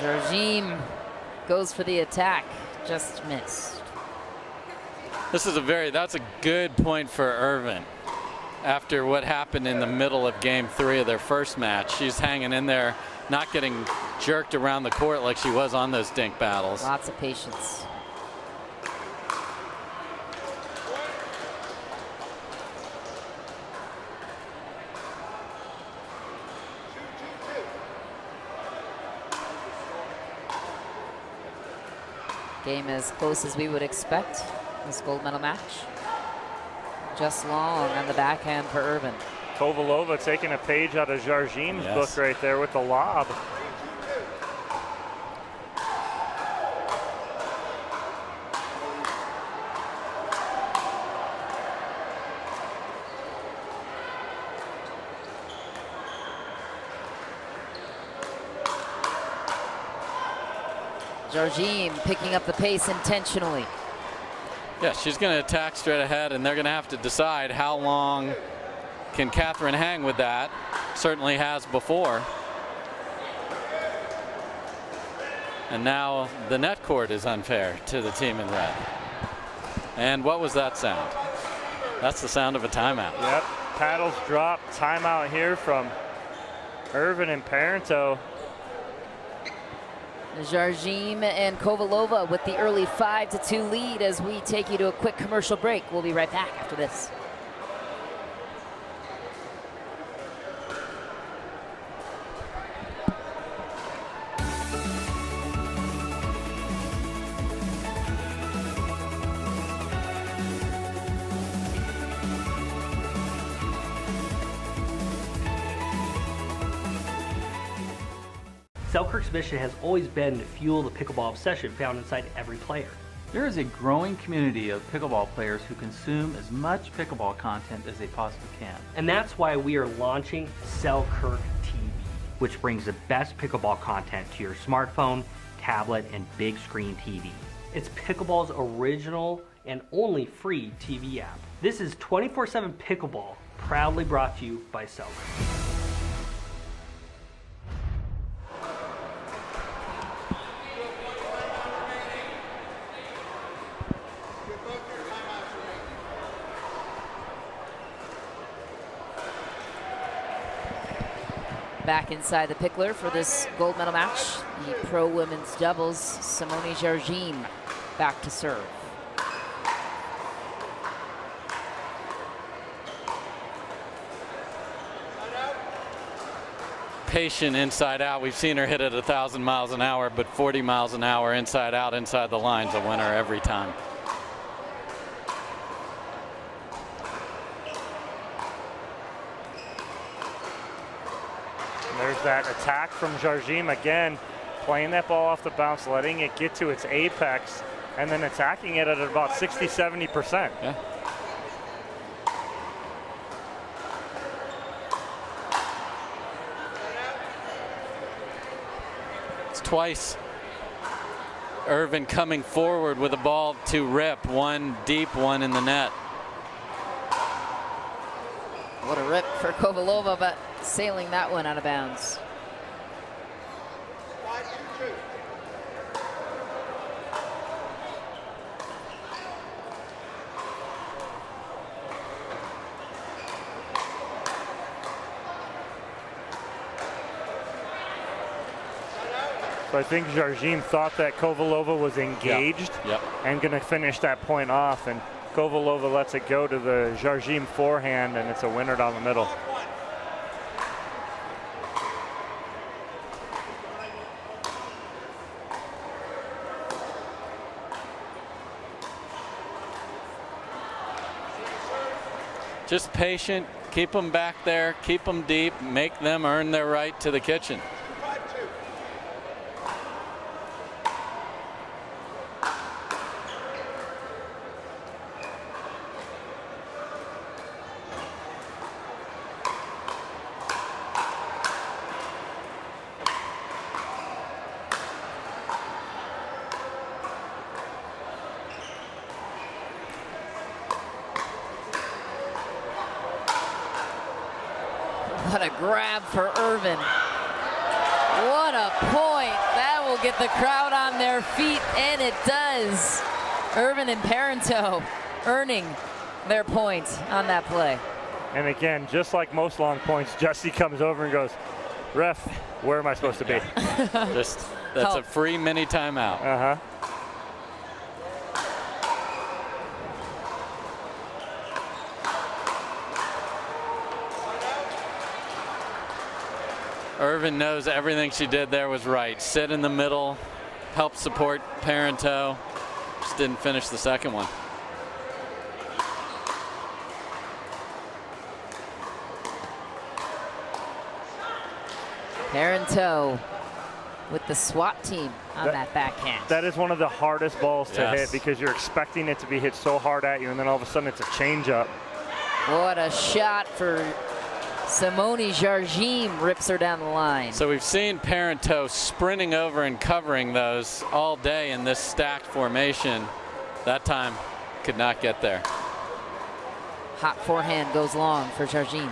Jardim goes for the attack, just missed. That's a good point for Irvin. After what happened in the middle of game 3 of their first match, she's hanging in there, not getting jerked around the court like she was on those dink battles. Lots of patience. Game as close as we would expect this gold medal match. Just long on the backhand for Irvin. Kovalova taking a page out of Jardim's book right there with the lob. Jardim picking up the pace intentionally. Yeah, she's going to attack straight ahead, and they're going to have to decide how long can Catherine hang with that. Certainly has before. And now the net court is unfair to the team in red. And what was that sound? That's the sound of a timeout. Yep, paddles drop, timeout here from Irvin and Parenteau. Jardim and Kovalova with the early 5-2 lead as we take you to a quick commercial break. We'll be right back after this. Selkirk's mission has always been to fuel the pickleball obsession found inside every player. There is a growing community of pickleball players who consume as much pickleball content as they possibly can. And that's why we are launching Selkirk TV, which brings the best pickleball content to your smartphone, tablet, and big screen TV. It's pickleball's original and only free TV app. This is 24/7 pickleball, proudly brought to you by Selkirk. Back inside the pickler for this gold medal match, the pro women's doubles, Simone Jardim back to serve. Patient inside out. We've seen her hit it 1,000 miles an hour, but 40 miles an hour inside out, inside the line's a winner every time. There's that attack from Jardim again, playing that ball off the bounce, letting it get to its apex, and then attacking it at about 60–70%. Yeah. It's twice Irvin coming forward with a ball to rip, one deep, one in the net. What a rip for Kovalova, but sailing that one out of bounds. So I think Jardim thought that Kovalova was engaged and going to finish that point off, and Kovalova lets it go to the Jardim forehand, and it's a winner down the middle. Just patient, keep them back there, keep them deep, make them earn their right to the kitchen. What a grab for Irvin. What a point. That will get the crowd on their feet, and it does. Irvin and Parento earning their point on that play. And again, just like most long points, Jesse comes over and goes, "Ref, where am I supposed to be?" That's a free mini timeout. Uh-huh. Irvin knows everything she did there was right. Sit in the middle, help support Parento. Just didn't finish the second one. Parento with the SWAT team on that backhand. That is one of the hardest balls to Yes. hit because you're expecting it to be hit so hard at you, and then all of a sudden it's a changeup. What a shot for Simone Jargim, rips her down the line. So we've seen Parento sprinting over and covering those all day in this stacked formation. That time could not get there. Hot forehand goes long for Jargim.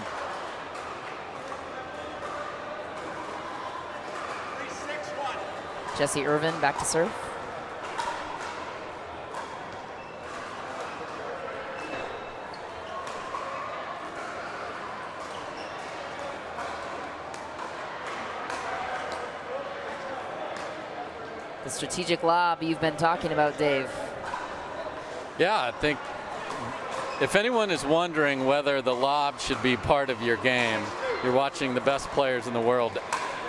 Jesse Irvin back to serve. The strategic lob you've been talking about, Dave. Yeah, I think if anyone is wondering whether the lob should be part of your game, you're watching the best players in the world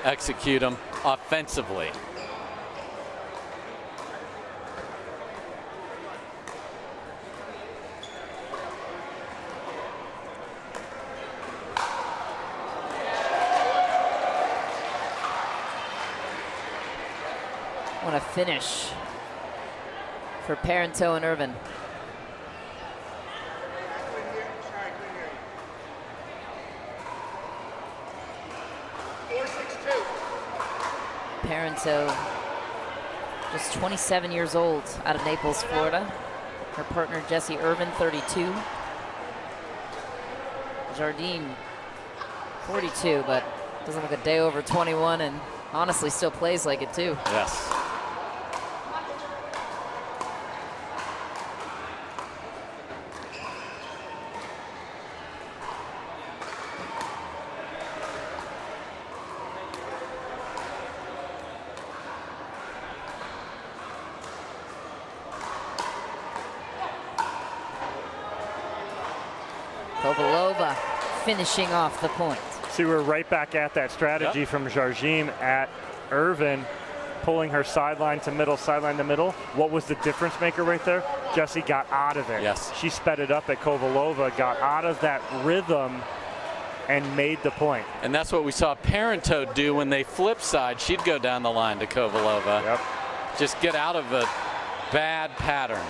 execute them offensively. What a finish for Parento and Irvin. Parento, just 27 years old, out of Naples, Florida. Her partner, Jesse Irvin, 32. Jardim, 42, but doesn't look a day over 21, and honestly still plays like it too. Yes. Kovalova finishing off the point. See, we're right back at that strategy from Jargim at Irvin, pulling her sideline to middle, sideline to middle. What was the difference maker right there? Jesse got out of it. Yes. She sped it up at Kovalova, got out of that rhythm, and made the point. And that's what we saw Parento do when they flip side. She'd go down the line to Kovalova. Yep. Just get out of a bad pattern.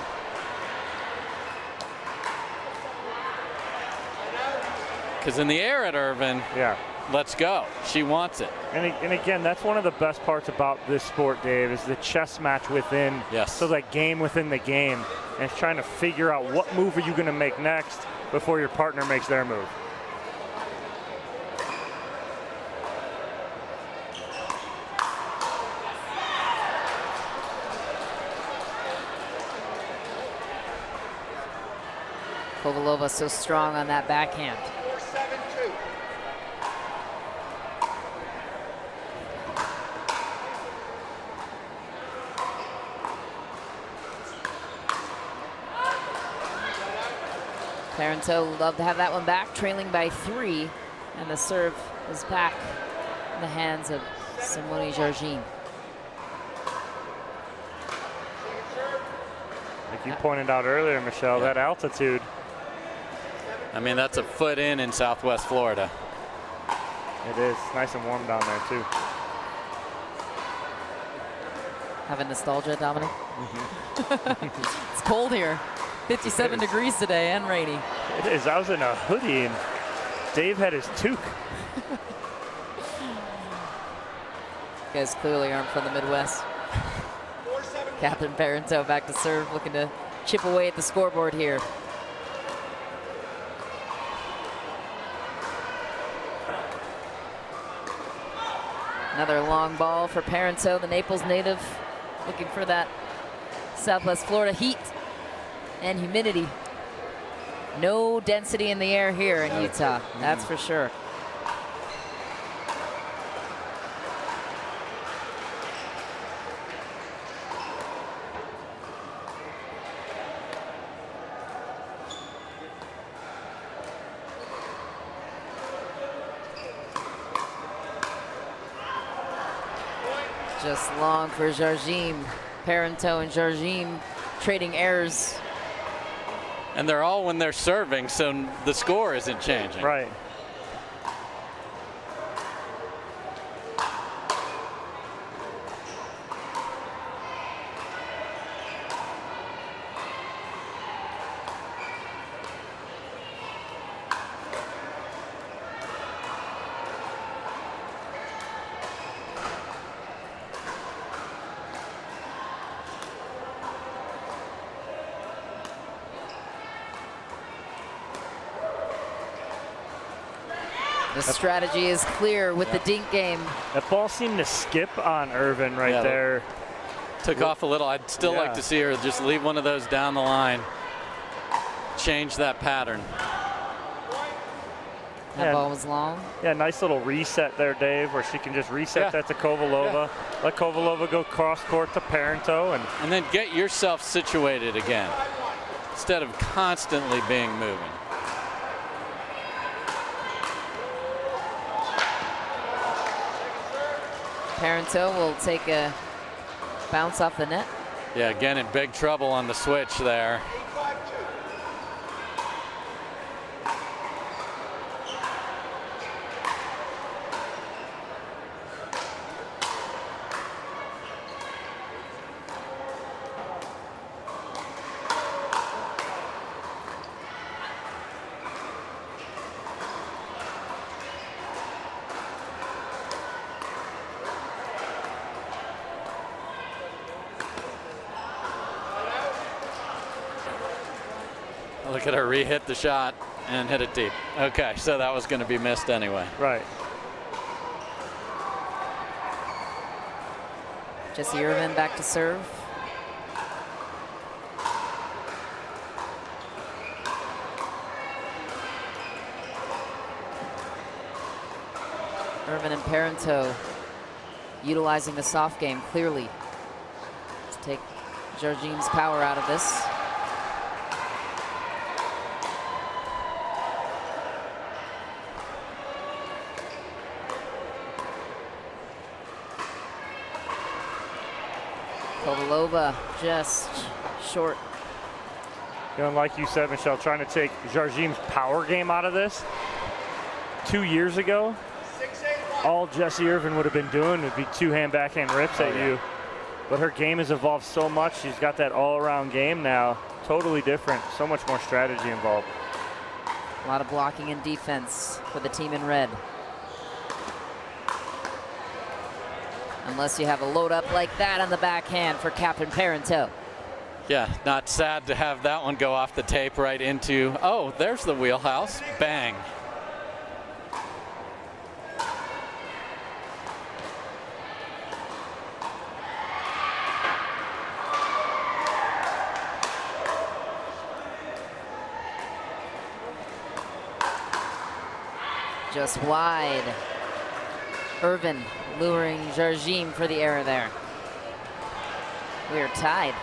Because in the air at Irvin, Yeah. let's go. She wants it. And again, that's one of the best parts about this sport, Dave, is the chess match within. Yes. So that game within the game. And it's trying to figure out what move are you going to make next before your partner makes their move. Kovalova so strong on that backhand. Parento would love to have that one back, trailing by 3, and the serve is back in the hands of Simone Jargim. Like you pointed out earlier, Michelle, that altitude. I mean, that's a foot in Southwest Florida. It is nice and warm down there, too. Having nostalgia, Dominic? It's cold here. 57 degrees today and rainy. It is. I was in a hoodie, and Dave had his toque. You guys clearly aren't from the Midwest. Captain Parento back to serve, looking to chip away at the scoreboard here. Another long ball for Parenteau, the Naples native, looking for that Southwest Florida heat and humidity. No density in the air here in Utah, that's for sure. Just long for Jardim. Parenteau and Jardim trading errors. And they're all when they're serving, so the score isn't changing. Right. The strategy is clear with the dink game. That ball seemed to skip on Irvin right there. Took off a little. I'd still like to see her just leave one of those down the line. Change that pattern. That ball was long. Yeah, nice little reset there, Dave, where she can just reset that to Kovalova. Let Kovalova go cross court to Parenteau. And then get yourself situated again, instead of constantly being moving. Parenteau will take a bounce off the net. Yeah, again in big trouble on the switch there. Look at her re-hit the shot and hit it deep. Okay, so that was going to be missed anyway. Right. Jesse Irvin back to serve. Irvin and Parenteau utilizing the soft game clearly to take Jardim's power out of this. Kovalova just short. You know, like you said, Michelle, trying to take Jardim's power game out of this. 2 years ago, all Jesse Irvin would have been doing would be two-hand backhand rips at you. But her game has evolved so much. She's got that all-around game now. Totally different. So much more strategy involved. A lot of blocking and defense for the team in red. Unless you have a load up like that on the backhand for Captain Parenteau. Yeah, not sad to have that one go off the tape right into, oh, there's the wheelhouse. Bang. Just wide. Irvin luring Jardim for the error there. We are tied.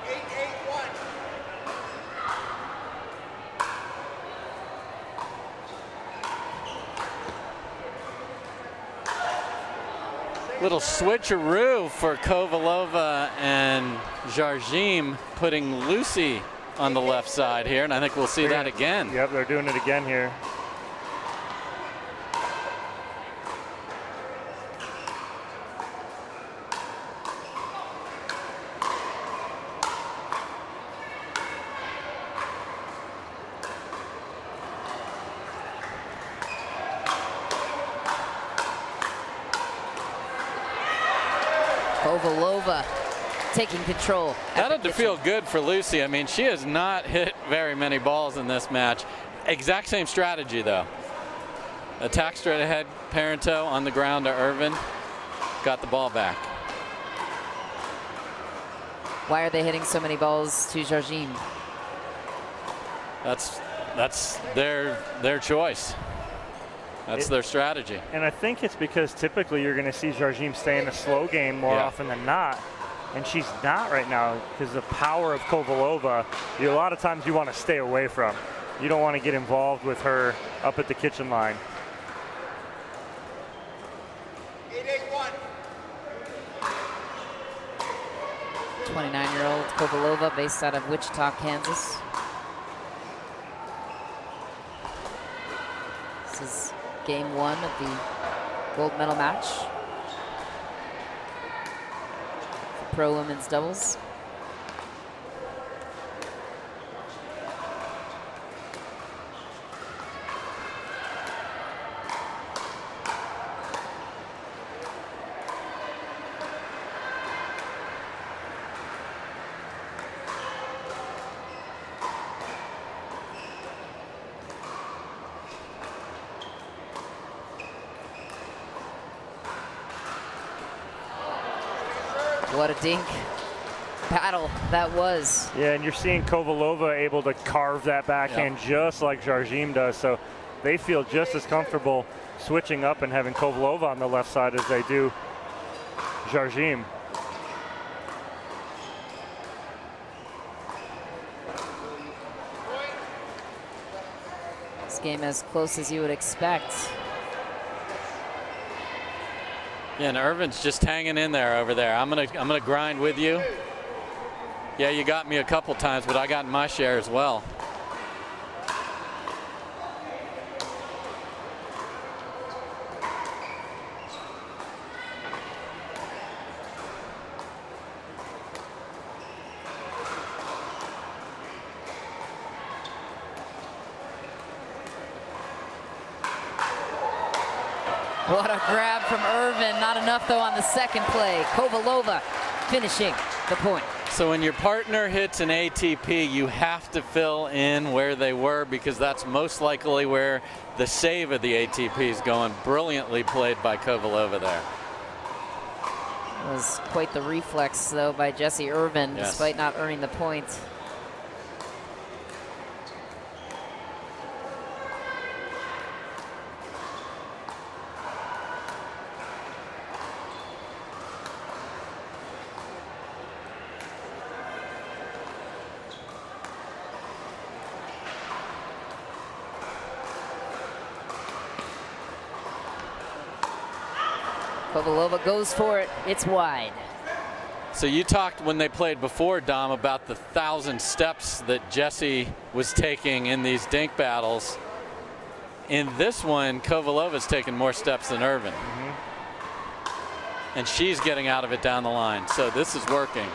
8-8-1. Little switcheroo for Kovalova and Jardim, putting Lucy on the left side here, and I think we'll see that again. Yep, they're doing it again here. Kovalova taking control. That had to feel good for Lucy. I mean, she has not hit very many balls in this match. Exact same strategy, though. Attack straight ahead, Parenteau on the ground to Irvin. got the ball back. Why are they hitting so many balls to Jargim? That's their choice. That's their strategy. And I think it's because typically you're going to see Jargim stay in a slow game more often than not. And she's not right now because the power of Kovalova, a lot of times you want to stay away from. You don't want to get involved with her up at the kitchen line. 8-8-1. 29-year-old Kovalova, based out of Wichita, Kansas. This is game 1 of the gold medal match for pro women's doubles. What a dink battle that was. Yeah, and you're seeing Kovalova able to carve that backhand just like Jargim does. So they feel just as comfortable switching up and having Kovalova on the left side as they do Jargim. This game as close as you would expect. Yeah, and Irvin's just hanging in there over there. I'm gonna grind with you. Yeah, you got me a couple times, but I got my share as well. What a grab from Irvin. Not enough, though, on the second play. Kovalova finishing the point. So when your partner hits an ATP, you have to fill in where they were because that's most likely where the save of the ATP is going. Brilliantly played by Kovalova there. It was quite the reflex, though, by Jessie Irvin, despite not earning the point. Kovalova goes for it. It's wide. So you talked when they played before, Dom, about the 1,000 steps that Jessie was taking in these dink battles. In this one, Kovalova's taking more steps than Irvin. And she's getting out of it down the line. So this is working.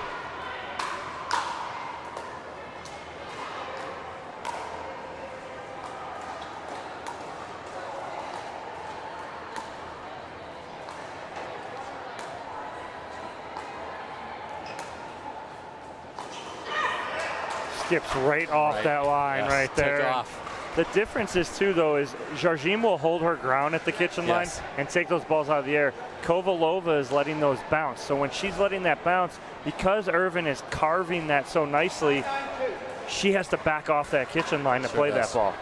Skips right off that line right there. Took off. The difference is too, though, is Jargim will hold her ground at the kitchen line and take those balls out of the air. Kovalova is letting those bounce. So when she's letting that bounce, because Irvin is carving that so nicely, she has to back off that kitchen line to play that ball.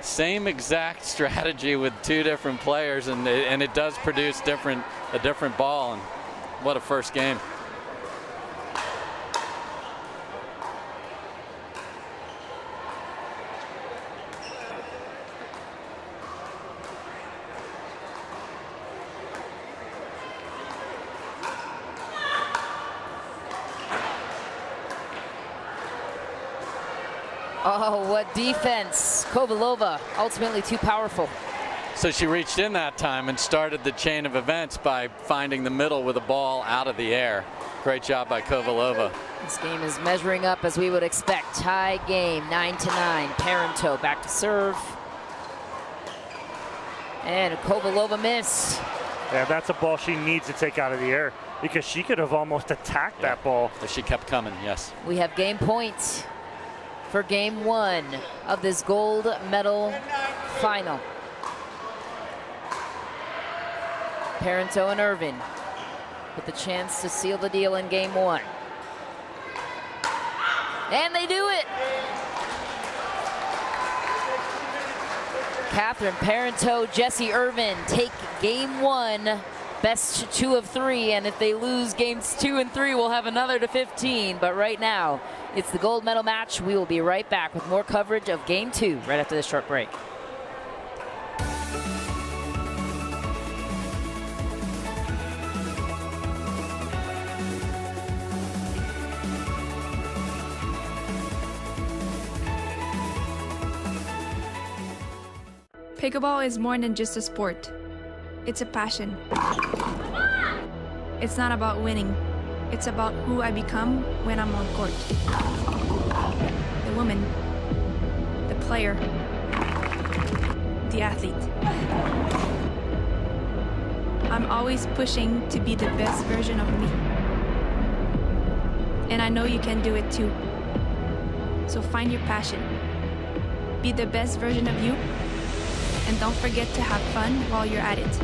Same exact strategy with two different players, and it does produce a different ball. And what a first game. Oh, what defense. Kovalova, ultimately too powerful. So she reached in that time and started the chain of events by finding the middle with a ball out of the air. Great job by Kovalova. This game is measuring up as we would expect. Tie game, 9-9. Parenteau back to serve. And Kovalova missed. Yeah, that's a ball she needs to take out of the air because she could have almost attacked that ball. But she kept coming, yes. We have game point for game 1 of this gold medal final. Parenteau and Irvin with the chance to seal the deal in game 1. And they do it! Catherine Parenteau, Jessie Irvin take game 1, best 2 of 3, and if they lose games 2 and 3, we'll have another to 15. But right now, it's the gold medal match. We will be right back with more coverage of game 2 right after this short break. Pickleball is more than just a sport. It's a passion. It's not about winning. It's about who I become when I'm on court. The woman, the player, the athlete. I'm always pushing to be the best version of me. And I know you can do it too. So find your passion. Be the best version of you. And don't forget to have fun while you're at it.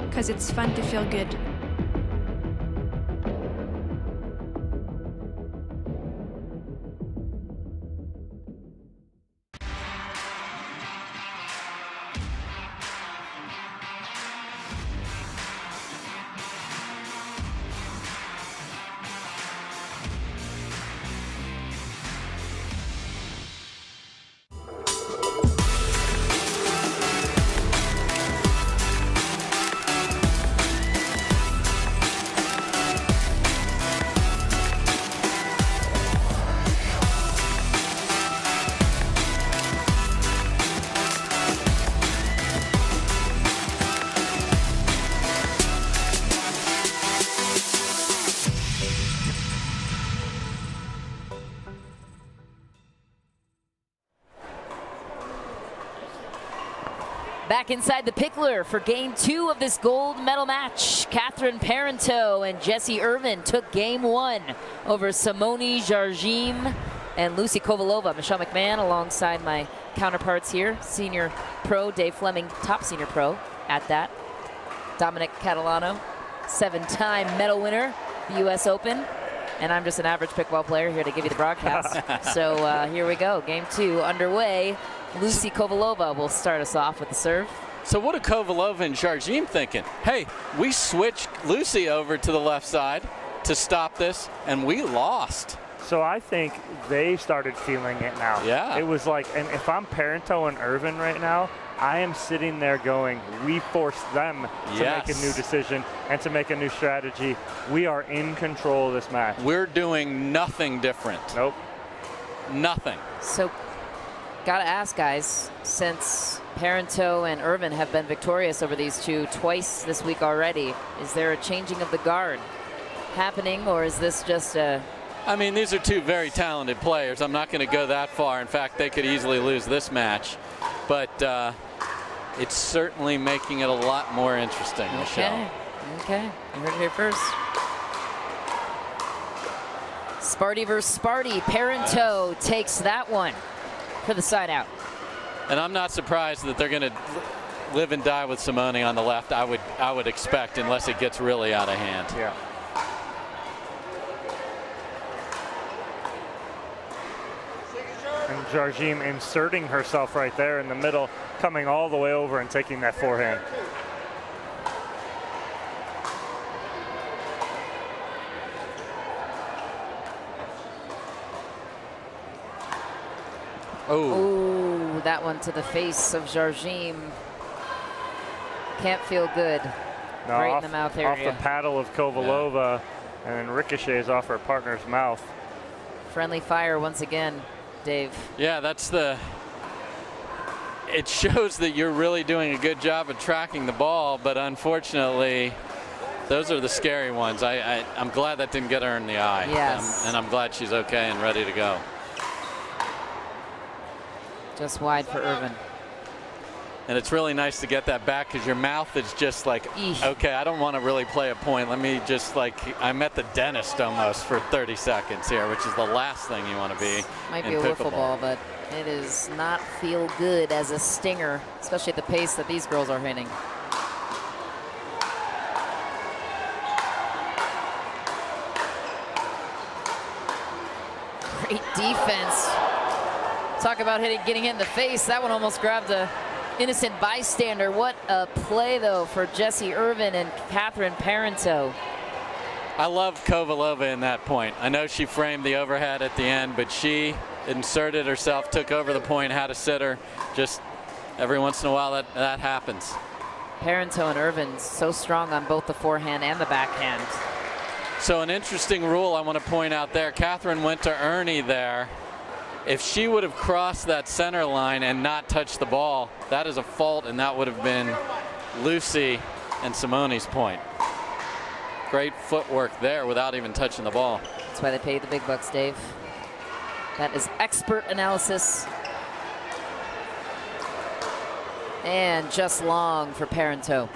Because it's fun to feel good. Back inside the Pickler for game 2 of this gold medal match. Catherine Parenteau and Jessie Irvin took game 1 over Simone Jargim and Lucy Kovalova. Michelle McMahon alongside my counterparts here. Senior pro Dave Fleming, top senior pro at that. Dominic Catalano, 7-time medal winner, the US Open. And I'm just an average pickleball player here to give you the broadcast. So here we go, game 2 underway. Lucy Kovalova will start us off with the serve. So what are Kovalova and Jargim thinking? Hey, we switched Lucy over to the left side to stop this, and we lost. So I think they started feeling it now. Yeah. It was like, and if I'm Parenteau and Irvin right now, I am sitting there going, we forced them to make a new decision and to make a new strategy. We are in control of this match. We're doing nothing different. Nope. Nothing. So, gotta ask, guys, since Parenteau and Irvin have been victorious over these two twice this week already, is there a changing of the guard happening, or is this just a... I mean, these are two very talented players. I'm not going to go that far. In fact, they could easily lose this match. But it's certainly making it a lot more interesting, Michelle. Okay, you heard it here first. Sparty versus Sparty. Parenteau takes that one for the side out. And I'm not surprised that they're going to live and die with Simone on the left. I would expect, unless it gets really out of hand. Yeah. And Jargim inserting herself right there in the middle, coming all the way over and taking that forehand. Oh, that one to the face of Jargim. Can't feel good. No, right in the mouth area. Off the paddle of Kovalova, and then ricochets off her partner's mouth. Friendly fire once again, Dave. Yeah, that's the... It shows that you're really doing a good job of tracking the ball, but unfortunately, those are the scary ones. I'm glad that didn't get her in the eye. Yes. And I'm glad she's okay and ready to go. Just wide for Irvin. And it's really nice to get that back because your mouth is just like, okay, I don't want to really play a point. Let me just I'm at the dentist almost for 30 seconds here, which is the last thing you want to be. Might be a wiffle ball, but it is not feel good as a stinger, especially at the pace that these girls are hitting. Great defense. Talk about getting hit in the face. That one almost grabbed a innocent bystander. What a play, though, for Jessie Irvin and Catherine Parenteau. I love Kovalova in that point. I know she framed the overhead at the end, but she inserted herself, took over the point, had a sitter. Just every once in a while that happens. Parenteau and Irvin so strong on both the forehand and the backhand. So an interesting rule I want to point out there. Catherine went to Ernie there. If she would have crossed that center line and not touched the ball, that is a fault, and that would have been Lucy and Simone's point. Great footwork there without even touching the ball. That's why they pay the big bucks, Dave. That is expert analysis. And just long for Parenteau.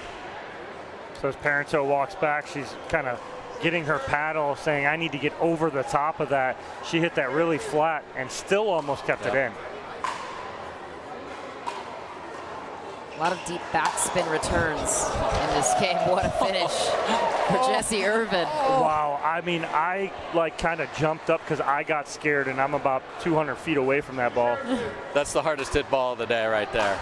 So as Parenteau walks back, she's kind of getting her paddle, saying, I need to get over the top of that. She hit that really flat and still almost kept it in. A lot of deep backspin returns in this game. What a finish for Jessie Irvin. Wow, I mean, I kind of jumped up because I got scared, and I'm about 200 feet away from that ball. That's the hardest hit ball of the day right there.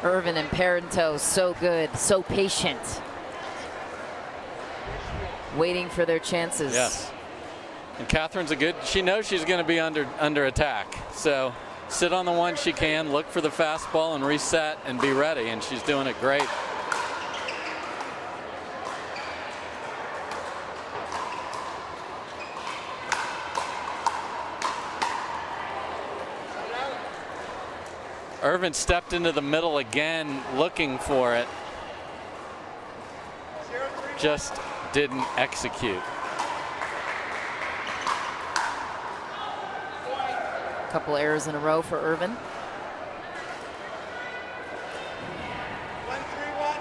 Irvin and Parenteau, so good, so patient. Waiting for their chances. Yes. And Catherine's she knows she's going to be under attack. So sit on the one she can, look for the fastball and reset and be ready. And she's doing it great. Irvin stepped into the middle again, looking for it. Just didn't execute. A couple errors in a row for Irvin. 1-3-1.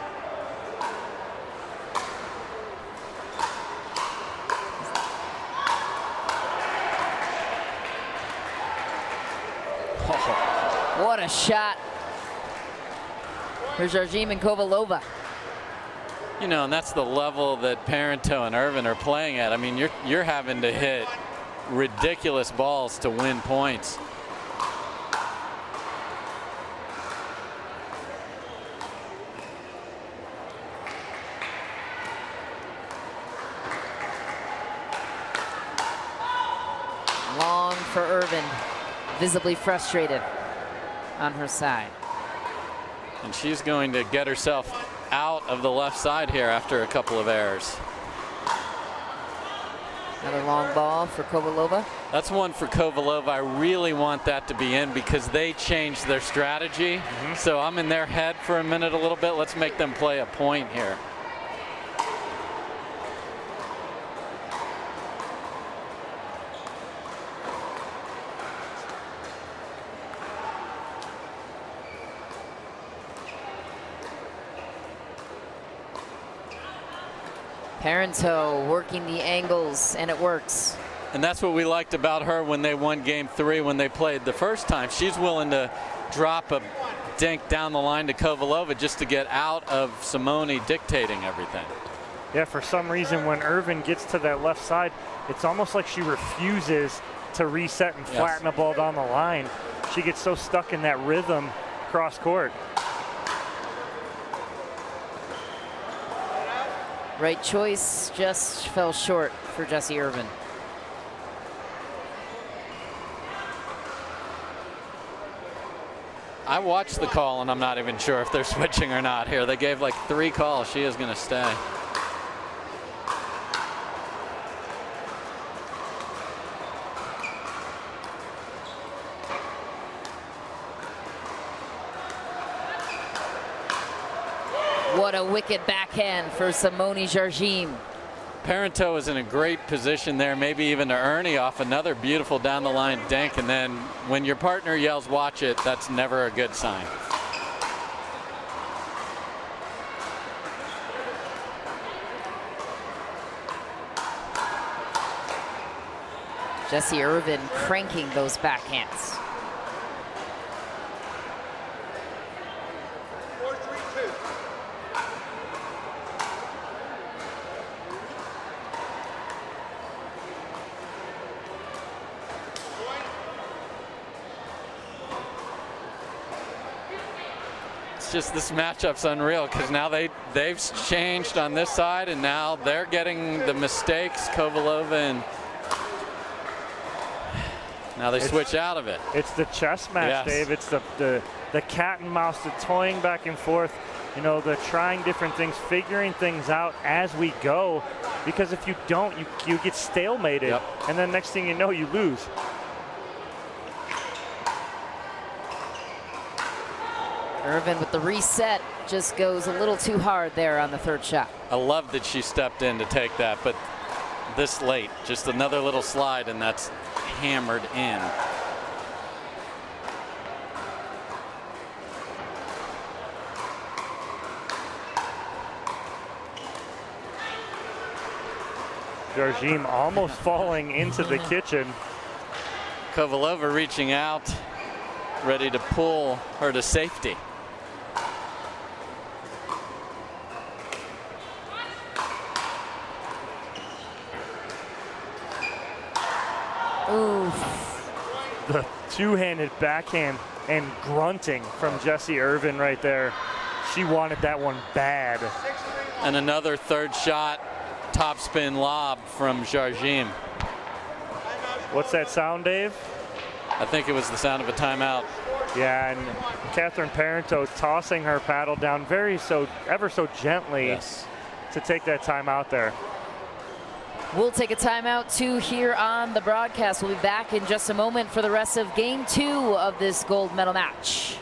What a shot for Jardim and Kovalova. You know, and that's the level that Parenteau and Irvin are playing at. I mean, you're having to hit ridiculous balls to win points. Long for Irvin, visibly frustrated on her side. And she's going to get herself out of the left side here after a couple of errors. Another long ball for Kovalova. That's one for Kovalova. I really want that to be in because they changed their strategy. So I'm in their head for a minute a little bit. Let's make them play a point here. Parenteau working the angles, and it works. And that's what we liked about her when they won game 3 when they played the first time. She's willing to drop a dink down the line to Kovalova just to get out of Simone dictating everything. Yeah, for some reason when Irvin gets to that left side, it's almost like she refuses to reset and flatten the ball down the line. She gets so stuck in that rhythm cross court. Right choice, just fell short for Jessie Irvin. I watched the call, and I'm not even sure if they're switching or not here. They gave like 3 calls. She is going to stay. what a wicked backhand for Simone Jargim. Parenteau is in a great position there, maybe even to Ernie off another beautiful down the line dink, and then when your partner yells watch it, that's never a good sign. Jessie Irvin cranking those backhands. 4-3-2. It's just this matchup's unreal because now they've changed on this side, and now they're getting the mistakes, Kovalova, and now they switch out of it. It's the chess match, Yes. Dave. It's the cat and mouse, the toying back and forth, you know, the trying different things, figuring things out as we go. Because if you don't, you get stalemated. Yep. And then next thing you know, you lose. Irvin with the reset just goes a little too hard there on the third shot. I love that she stepped in to take that, but this late, just another little slide, and that's hammered in. Jargim almost falling into the kitchen. Kovalova reaching out, ready to pull her to safety. Oof. The two-handed backhand and grunting from Jessie Irvin right there. She wanted that one bad. And another third shot, topspin lob from Jargim. What's that sound, Dave? I think it was the sound of a timeout. Yeah, and Catherine Parenteau tossing her paddle down ever so gently to take that time out there. We'll take a timeout too here on the broadcast. We'll be back in just a moment for the rest of game 2 of this gold medal match.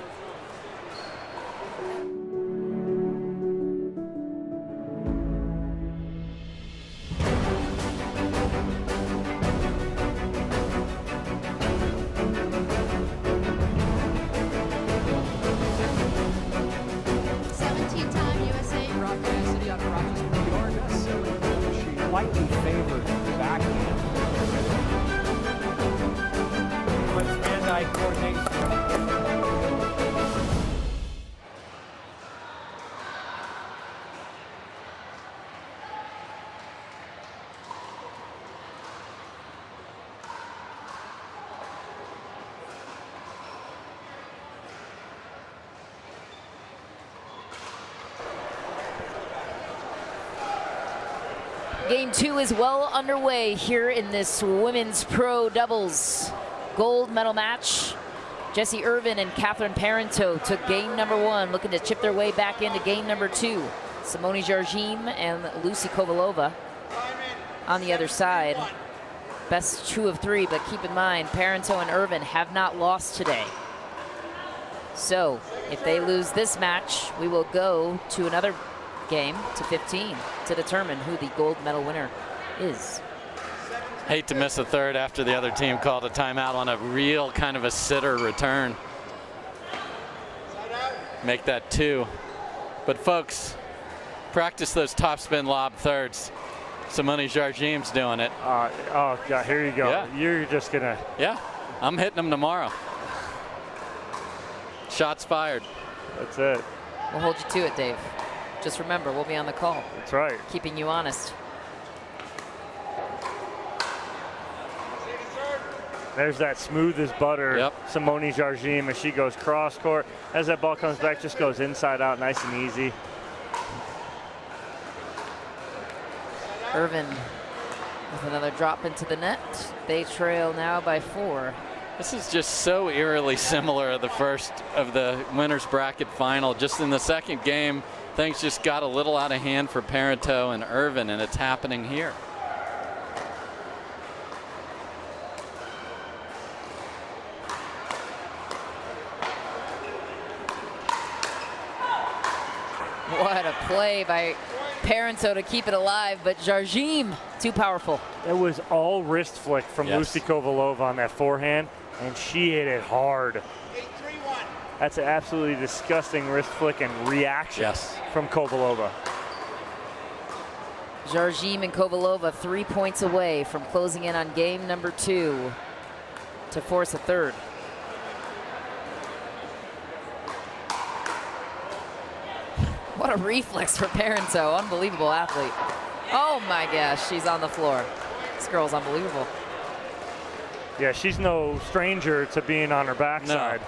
Slightly favored backhand. But hand-eye coordination. Game 2 is well underway here in this women's pro doubles gold medal match. Jessie Irvin and Catherine Parenteau took game number 1, looking to chip their way back into game number 2. Simone Jargim and Lucy Kovalova on the other side. Best 2 of 3, but keep in mind, Parenteau and Irvin have not lost today. So if they lose this match, we will go to another game to 15 to determine who the gold medal winner is. Hate to miss a third after the other team called a timeout on a real kind of a sitter return. Make that 2. But folks, practice those topspin lob thirds. Simone Jargim's doing it. Oh, God, here you go. Yeah. You're just gonna. Yeah, I'm hitting them tomorrow. Shots fired. That's it. We'll hold you to it, Dave. Just remember, we'll be on the call. That's right. Keeping you honest. There's that smooth as butter Simone Jargim as she goes cross court. As that ball comes back, just goes inside out, nice and easy. Irvin with another drop into the net. They trail now by 4. This is just so eerily similar to the first of the winner's bracket final. Just in the second game, things just got a little out of hand for Parenteau and Irvin, and it's happening here. What a play by Parenteau to keep it alive, but Jardim too powerful. It was all wrist flick from Yes. Lucy Kovalova on that forehand, and she hit it hard. 8-3-1. That's an absolutely disgusting wrist flick and reaction Yes. from Kovalova. Jardim and Kovalova 3 points away from closing in on game number 2 to force a third. What a reflex for Parenteau. Unbelievable athlete. Oh my gosh, she's on the floor. This girl's unbelievable. Yeah, she's no stranger to being on her backside.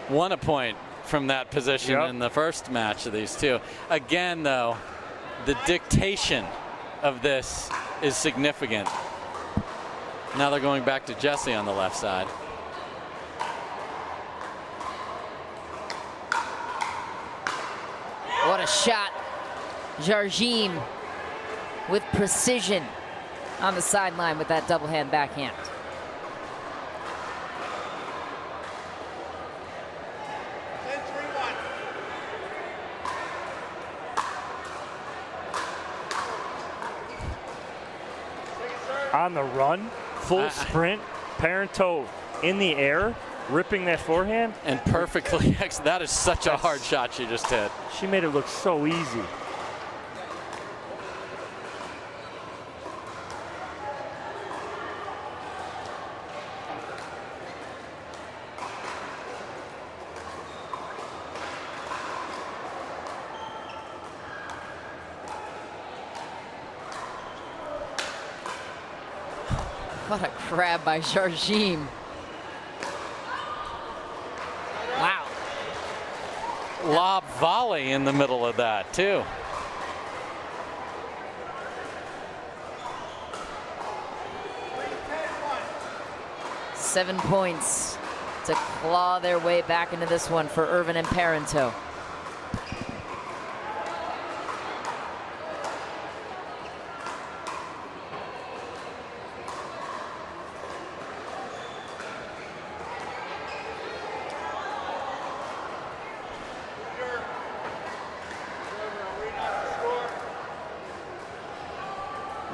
Won a point from that position Yep. in the first match of these two. Again, though, the dictation of this is significant. Now they're going back to Jessie on the left side. What a shot. Jardim with precision on the sideline with that double hand backhand. On the run, full sprint, Parenteau in the air, ripping that forehand. And perfectly, that is such a hard shot she just hit. She made it look so easy. What a grab by Jardim. Wow. Lob volley in the middle of that, too. Seven points to claw their way back into this one for Irvin and Parenteau.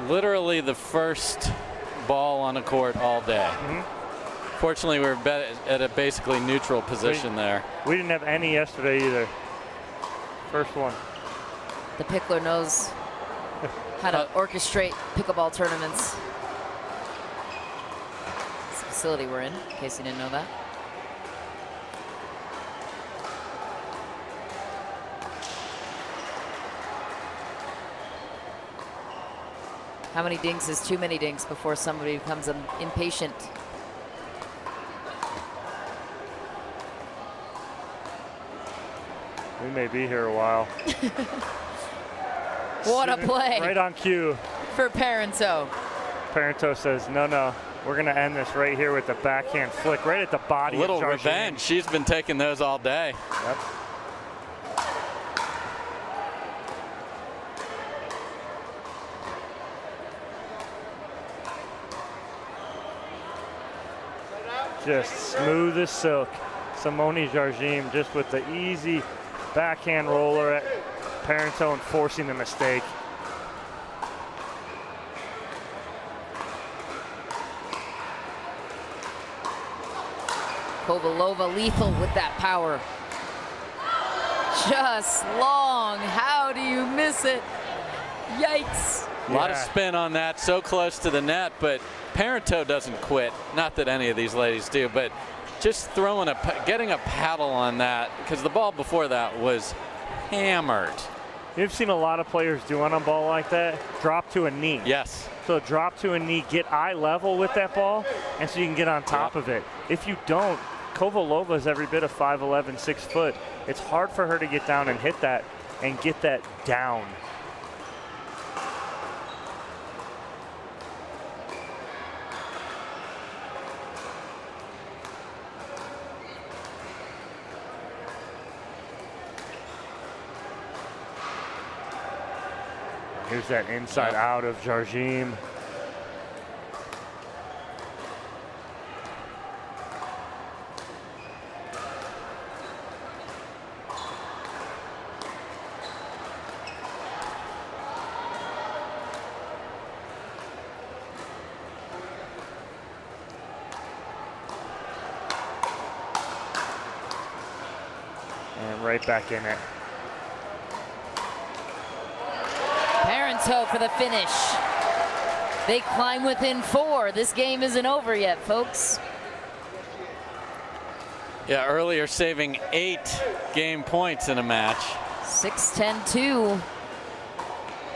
Literally the first ball on the court all day. Fortunately, we were at a basically neutral position there. We didn't have any yesterday either. First one. The Pickler knows how to orchestrate pickleball tournaments. It's the facility we're in case you didn't know that. How many dinks is too many dinks before somebody becomes impatient? We may be here a while. What a play. Right on cue. For Parenteau. Parenteau says, no, we're going to end this right here with the backhand flick right at the body. A little of Jardim. revenge. She's been taking those all day. Yep. Just smooth as silk. Simone Jardim just with the easy backhand roller at Parenteau and forcing the mistake. Kovalova lethal with that power. Just long. How do you miss it? Yikes. A lot of spin on that, so close to the net, but Parenteau doesn't quit. Not that any of these ladies do, but just getting a paddle on that, because the ball before that was hammered. You've seen a lot of players do on a ball like that, drop to a knee. Yes. So drop to a knee, get eye level with that ball, and so you can get on top of it. If you don't, Kovalova is every bit of 5'11", 6 foot. It's hard for her to get down and hit that and get that down. Here's that inside out of Jardim. And right back in it. Parenteau for the finish. They climb within 4. This game isn't over yet, folks. Yeah, earlier saving 8 game points in a match. 6-10-2.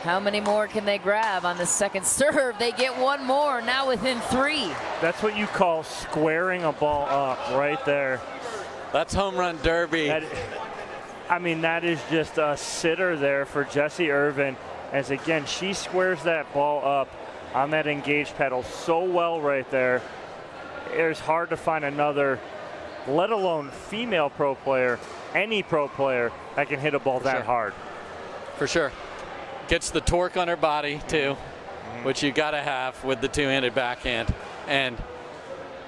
How many more can they grab on the second serve? They get one more, now within 3. That's what you call squaring a ball up right there. That's home run derby. I mean, that is just a sitter there for Jessie Irvin. As again, she squares that ball up on that engaged pedal so well right there. It's hard to find another, let alone female pro player, any pro player that can hit a ball that hard. For sure. Gets the torque on her body too, which you gotta have with the two-handed backhand. And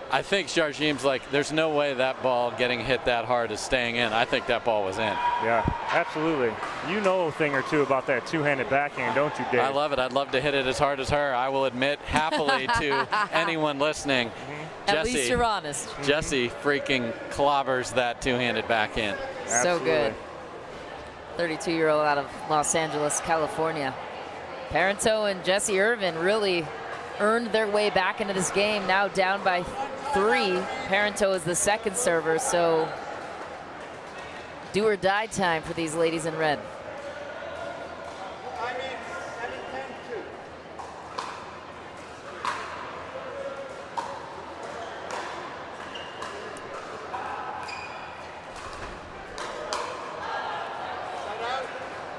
I think Jargim's like, there's no way that ball getting hit that hard is staying in. I think that ball was in. Yeah, absolutely. You know a thing or two about that two-handed backhand, don't you, Dave? I love it. I'd love to hit it as hard as her. I will admit happily to anyone listening. At least you're honest. Jessie freaking clobbers that two-handed backhand. So good. 32-year-old out of Los Angeles, California. Parenteau and Jessie Irvin really earned their way back into this game, now down by 3. Parenteau is the second server, so do or die time for these ladies in red.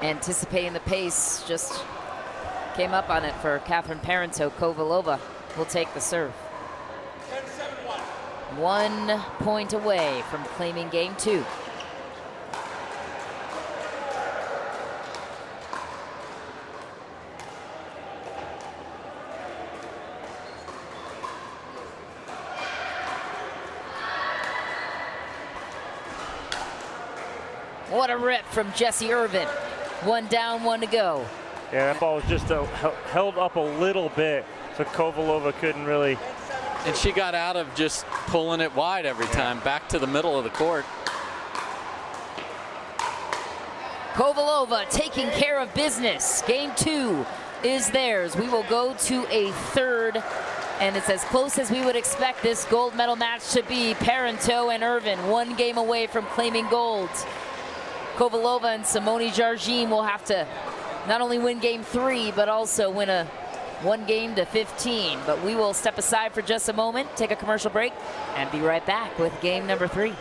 Anticipating the pace, just came up on it for Catherine Parenteau. Kovalova will take the serve. 1 point away from claiming game 2. What a rip from Jessie Irvin. 1 down, 1 to go. Yeah, that ball was just held up a little bit, so Kovalova couldn't really. And she got out of just pulling it wide every time, back to the middle of the court. Kovalova taking care of business. Game 2 is theirs. We will go to a third, and it's as close as we would expect this gold medal match to be. Parenteau and Irvin, 1 game away from claiming gold. Kovalova and Simone Jargim will have to not only win game 3, but also win a 1 game to 15. But we will step aside for just a moment, take a commercial break, and be right back with game number 3.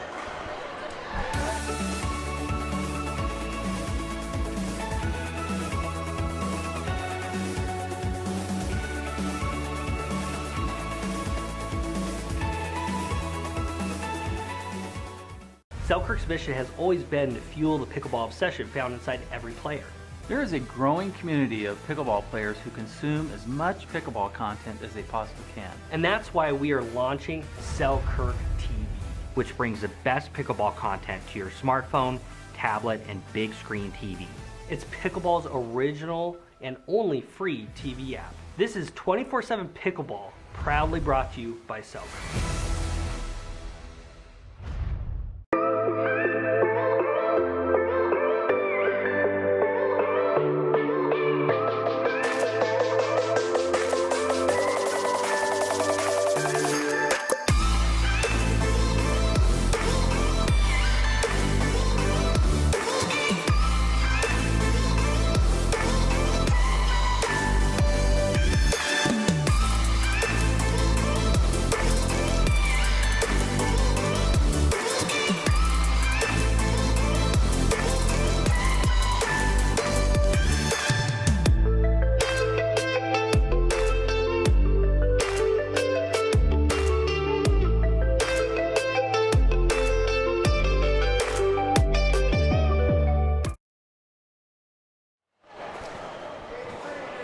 Selkirk's mission has always been to fuel the pickleball obsession found inside every player. There is a growing community of pickleball players who consume as much pickleball content as they possibly can. And that's why we are launching Selkirk TV, which brings the best pickleball content to your smartphone, tablet, and big screen TV. It's pickleball's original and only free TV app. This is 24/7 pickleball, proudly brought to you by Selkirk.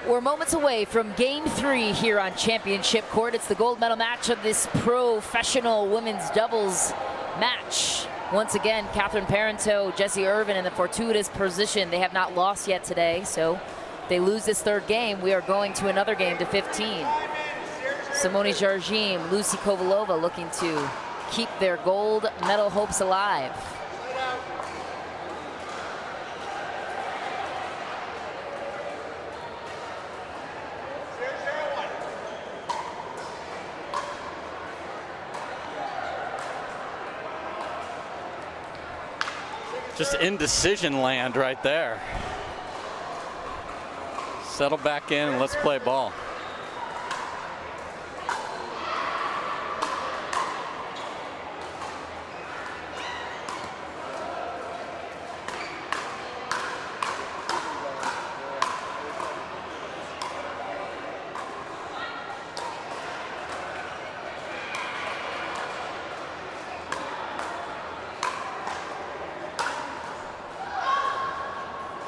We're moments away from game 3 here on Championship Court. It's the gold medal match of this professional women's doubles match. Once again, Catherine Parenteau, Jessie Irvin in the fortuitous position. They have not lost yet today, so if they lose this third game, we are going to another game to 15. Simone Jargim, Lucy Kovalova looking to keep their gold medal hopes alive. Just indecision land right there. Settle back in and let's play ball.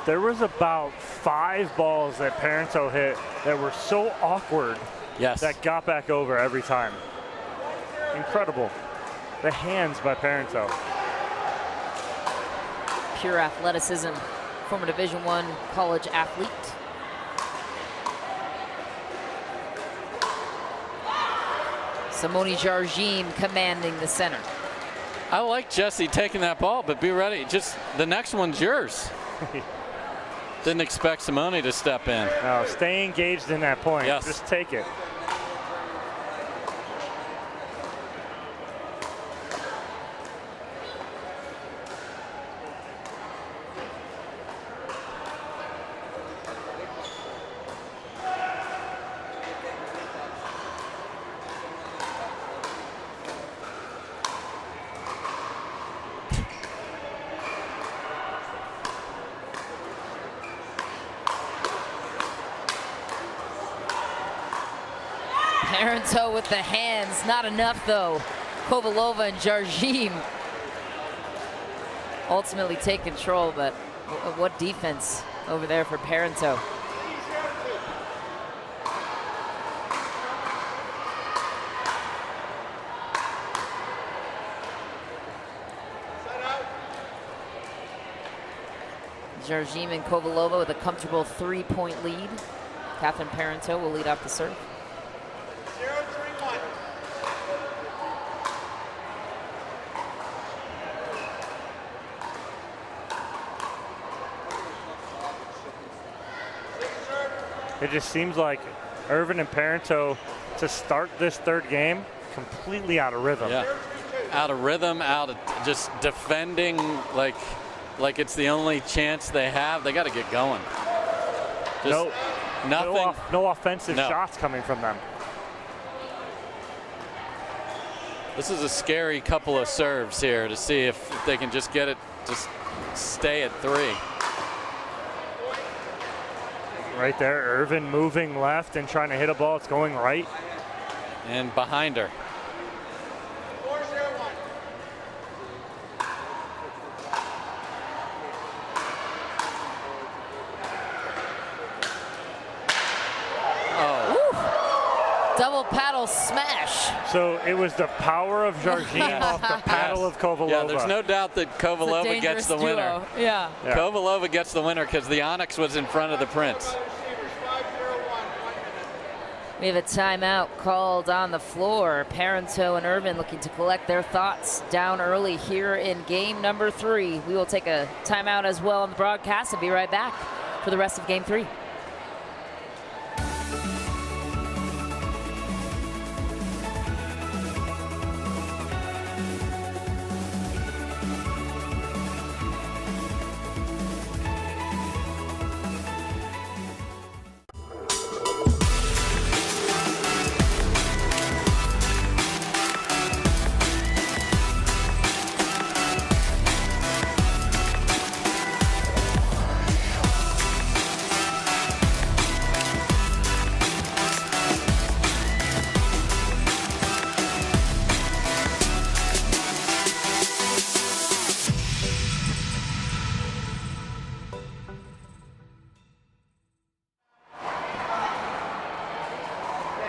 There was about 5 balls that Parenteau hit that were so awkward that got back over every time. Incredible. The hands by Parenteau. Pure athleticism. Former Division I college athlete. Simone Jargim commanding the center. I like Jesse taking that ball, but be ready. Just the next one's yours. Didn't expect Simone to step in. No, stay engaged in that point. Yes. Just take it. Parenteau with the hands, not enough though. Kovalova and Jargim ultimately take control, but what defense over there for Parenteau. Jargim and Kovalova with a comfortable 3-point lead. Catherine Parenteau will lead off the serve. 0-3-1. It just seems like Irvin and Parenteau to start this third game completely out of rhythm. Yeah, out of rhythm, out of just defending like it's the only chance they have. They got to get going. Just nothing. No offensive shots coming from them. This is a scary couple of serves here to see if they can just get it, just stay at 3. Right there, Irvin moving left and trying to hit a ball. It's going right. And behind her. 4-0-1. Double paddle smash. So it was the power of Jargim off the paddle of Kovalova. Yeah, there's no doubt that Kovalova gets the winner. Duo. Yeah. Kovalova gets the winner because the Onyx was in front of the Prince. Receivers 5-0-1. 1 minute. We have a timeout called on the floor. Parenteau and Irvin looking to collect their thoughts down early here in game number 3. We will take a timeout as well on the broadcast and be right back for the rest of game 3.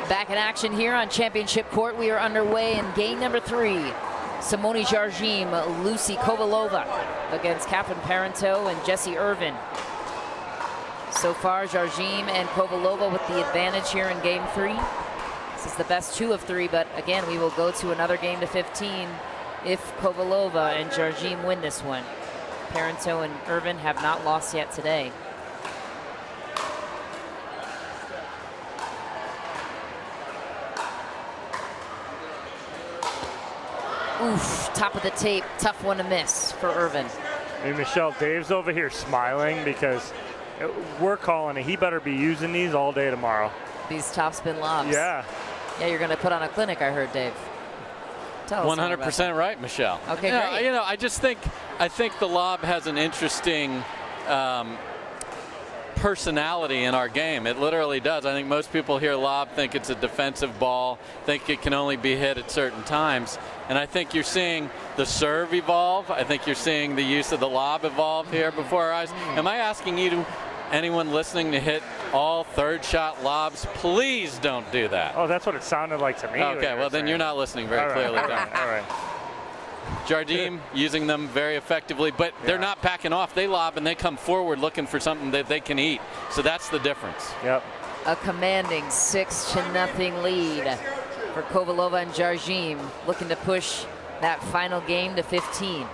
Back in action here on Championship Court. We are underway in game number 3. Simone Jargim, Lucy Kovalova against Catherine Parenteau and Jessie Irvin. So far, Jargim and Kovalova with the advantage here in game 3. This is the best 2 of 3, but again, we will go to another game to 15 if Kovalova and Jargim win this one. Parenteau and Irvin have not lost yet today. Oof, top of the tape, tough one to miss for Irvin. I mean, Michelle, Dave's over here smiling because we're calling it. He better be using these all day tomorrow. These topspin lobs. Yeah. Yeah, you're going to put on a clinic, I heard, Dave. Tell us 100% right, Michelle. Okay, yeah, great. You know, I think the lob has an interesting personality in our game. It literally does. I think most people hear lob, think it's a defensive ball, think it can only be hit at certain times. And I think you're seeing the serve evolve. I think you're seeing the use of the lob evolve here before our eyes. Am I asking you, anyone listening, to hit all third shot lobs? Please don't do that. Oh, that's what it sounded like to me. Okay, well then you're not listening very clearly. All right. Jardim using them very effectively, but they're not backing off. They lob and they come forward looking for something that they can eat. So that's the difference. Yep. A commanding 6-0 lead for Kovalova and Jardim, looking to push that final game to 15.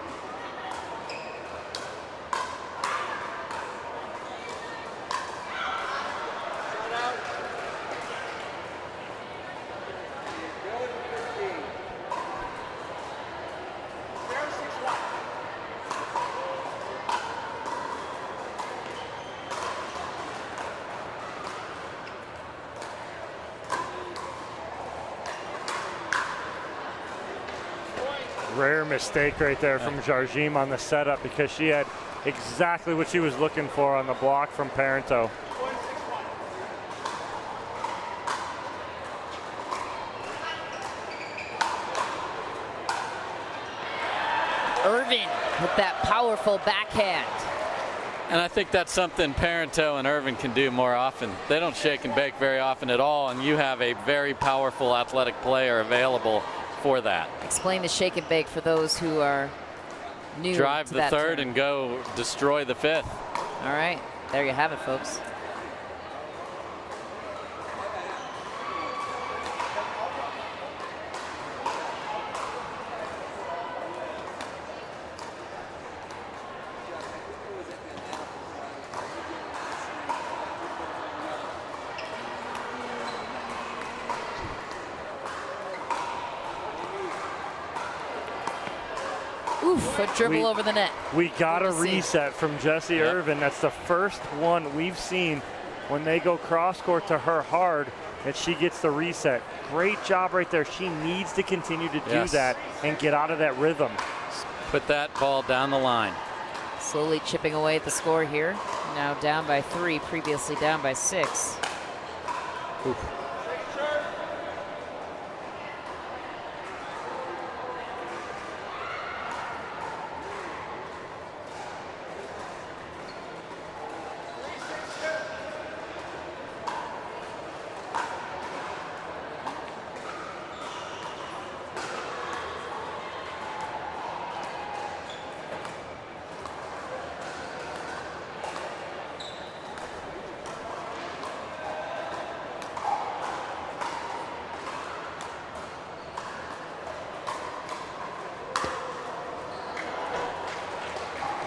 Rare mistake right there from Jardim on the setup because she had exactly what she was looking for on the block from Parento. Irvin with that powerful backhand. And I think that's something Parento and Irvin can do more often. They don't shake and bake very often at all, and you have a very powerful athletic player available for that. Explain the shake and bake for those who are new. Drive to the that third term. and go destroy the fifth. All right, there you have it, folks. Oof, a dribble over the net. We got a Good to see. reset from Jessie Irvin. That's the first one we've seen when they go cross court to her hard that she gets the reset. Great job right there. She needs to continue to do that and get out of that rhythm. Put that ball down the line. Slowly chipping away at the score here. Now down by 3, previously down by 6. Oof.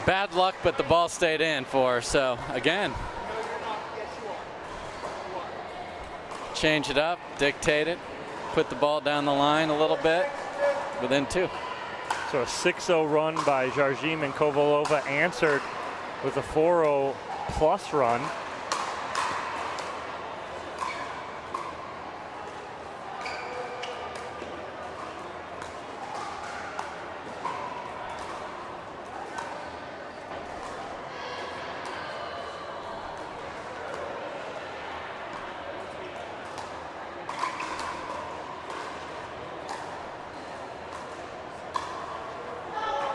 Bad luck, but the ball stayed in for her. So again, change it up, dictate it, put the ball down the line a little bit, within 2. So a 6-0 run by Jardim, and Kovalova answered with a 4-0 plus run.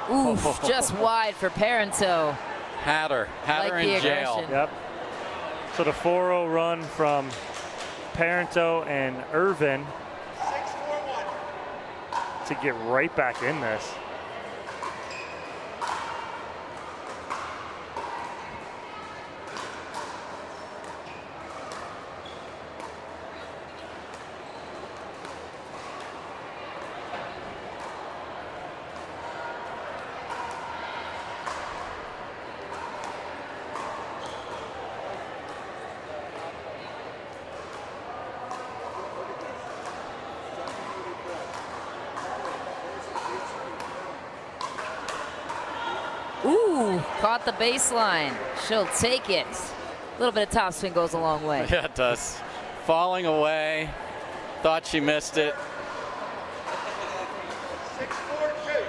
Oof, just wide for Parento. Had her Like the in jail. aggression. Yep. So the 4-0 run from Parento and Irvin to get right back in this. caught the baseline. She'll take it. A little bit of topspin goes a long way. Yeah, it does. Falling away. Thought she missed it. 6-4-2.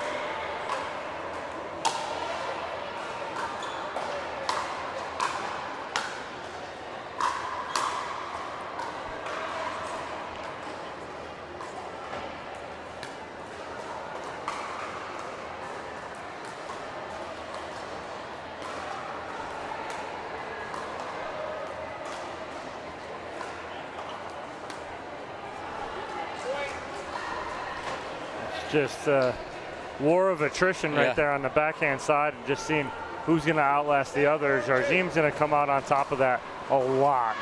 Just a war of attrition right there on the backhand side, and just seeing who's going to outlast the other. Jarjim's going to come out on top of that a lot.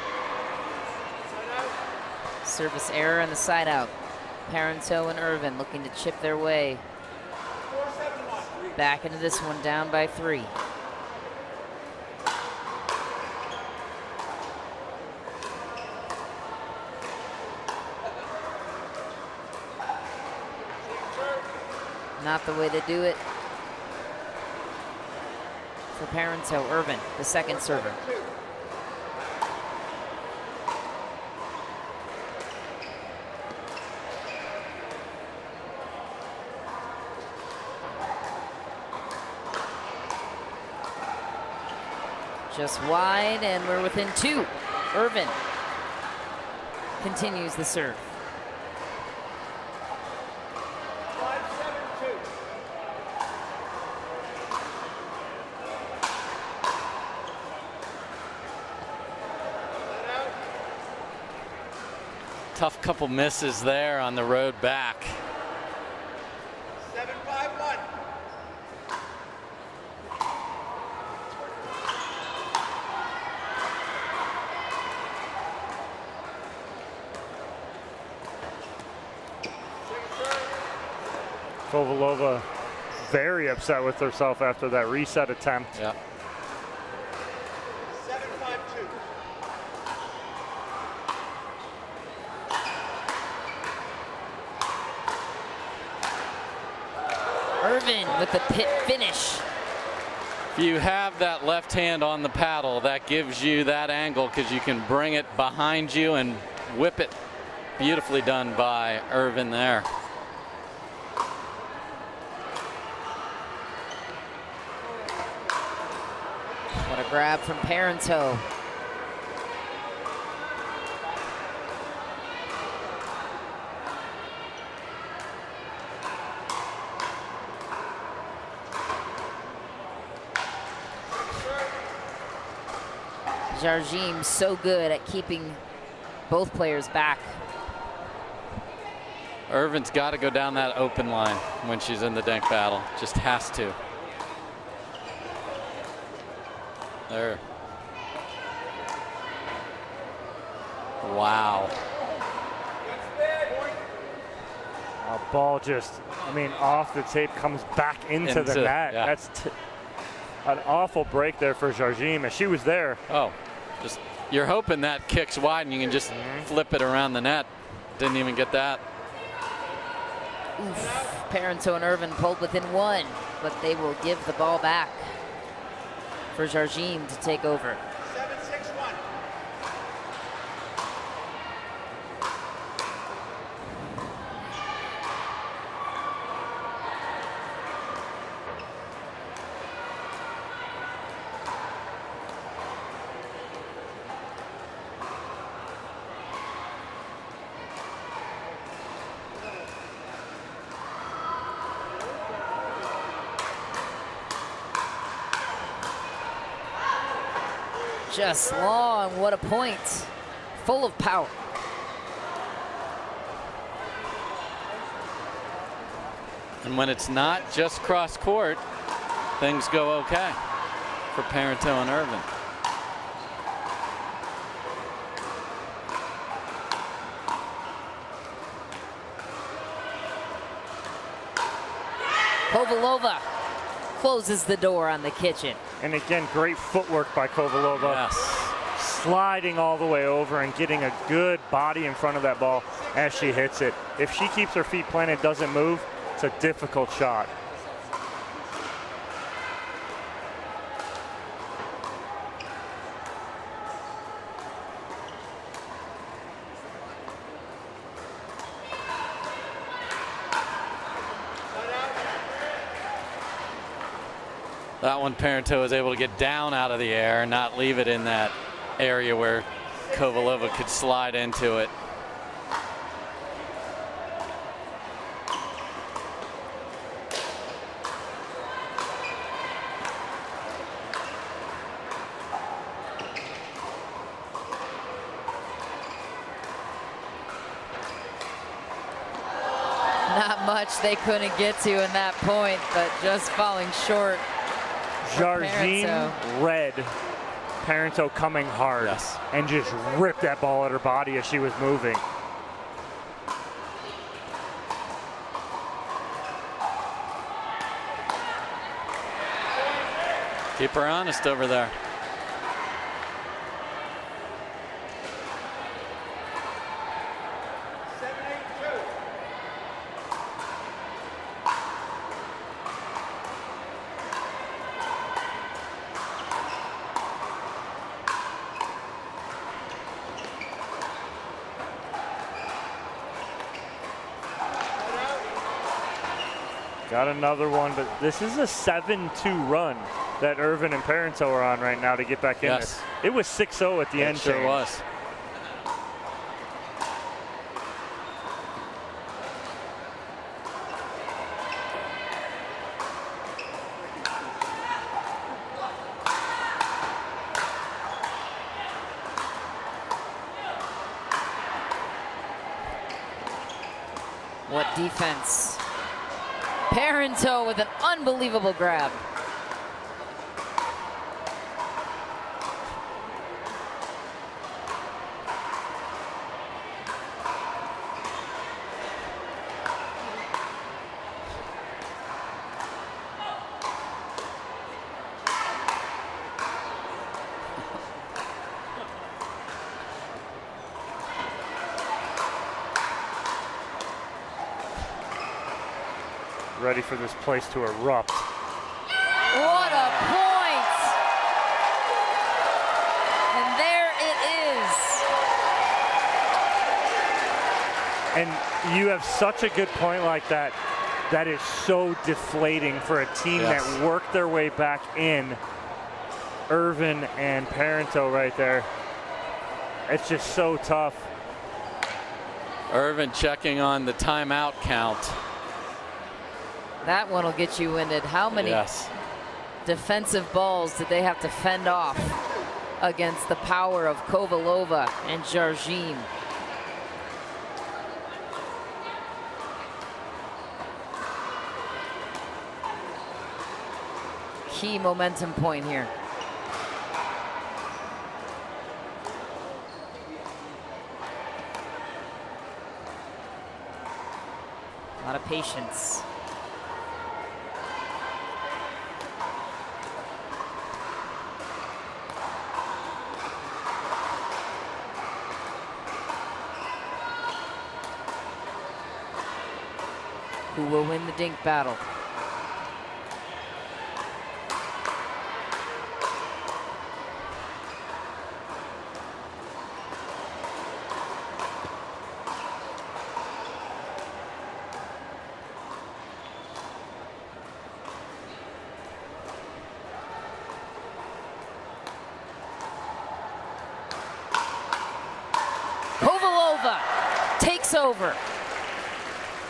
Service error and the side out. Parenteau and Irvin looking to chip their way back into this one, down by 3. Not the way to do it for Parenteau. Irvin, the second server. Just wide, and we're within 2. Irvin continues the serve. 5-7-2. Tough couple misses there on the road back. 7-5-1. Kovalova very upset with herself after that reset attempt. Yeah. 7-5-2. Irvin with the pit finish. If you have that left hand on the paddle, that gives you that angle because you can bring it behind you and whip it. Beautifully done by Irvin there. What a grab from Parenteau. Jarjim so good at keeping both players back. Irvin's got to go down that open line when she's in the dink battle. Just has to. There. Wow. A ball just, I mean, off the tape, comes back into the net. Yeah. That's an awful break there for Jarjim, and she was there. Oh, just you're hoping that kicks wide and you can just flip it around the net. Didn't even get that. Oof. Parenteau and Irvin pulled within 1, but they will give the ball back for Jarjim to take over. 7-6-1. Just long, what a point. Full of power. And when it's not just cross court, things go okay for Parenteau and Irvin. Kovalova closes the door on the kitchen. And again, great footwork by Kovalova. Yes. Sliding all the way over and getting a good body in front of that ball as she hits it. If she keeps her feet planted, doesn't move, it's a difficult shot. That one, Parenteau was able to get down out of the air and not leave it in that area where Kovalova could slide into it. Not much they couldn't get to in that point, but just falling short. Jargine read Parenteau coming hard and just ripped that ball at her body as she was moving. Keep her honest over there. Got another one, but this is a 7-2 run that Irvin and Parenteau are on right now to get back in Yes. there. It was 6-0 at the end. It sure change. was. What defense. Parenteau with an unbelievable grab. Ready for this place to erupt. What a point! And there it is. And you have such a good point like that. That is so deflating for a team that worked their way back in. Irvin and Parenteau right there. It's just so tough. Irvin checking on the timeout count. That one will get you winded. How many defensive balls did they have to fend off against the power of Kovalova and Jargine? Key momentum point here. A lot of patience. Who will win the dink battle? Kovalova takes over.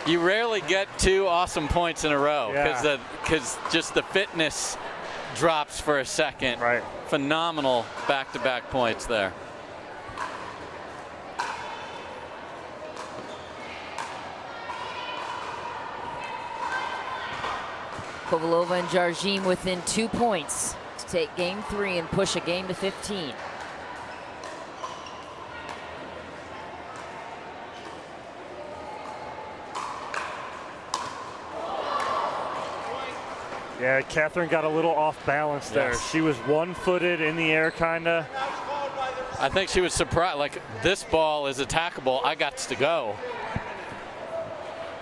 You rarely get two awesome points in a row because just the fitness drops for a second. Right. Phenomenal back-to-back points there. Kovalova and Jargine within 2 points to take game 3 and push a game to 15. Yeah, Catherine got a little off balance there. She was one-footed in the air, kinda. I think she was surprised, like, this ball is attackable, I got to go.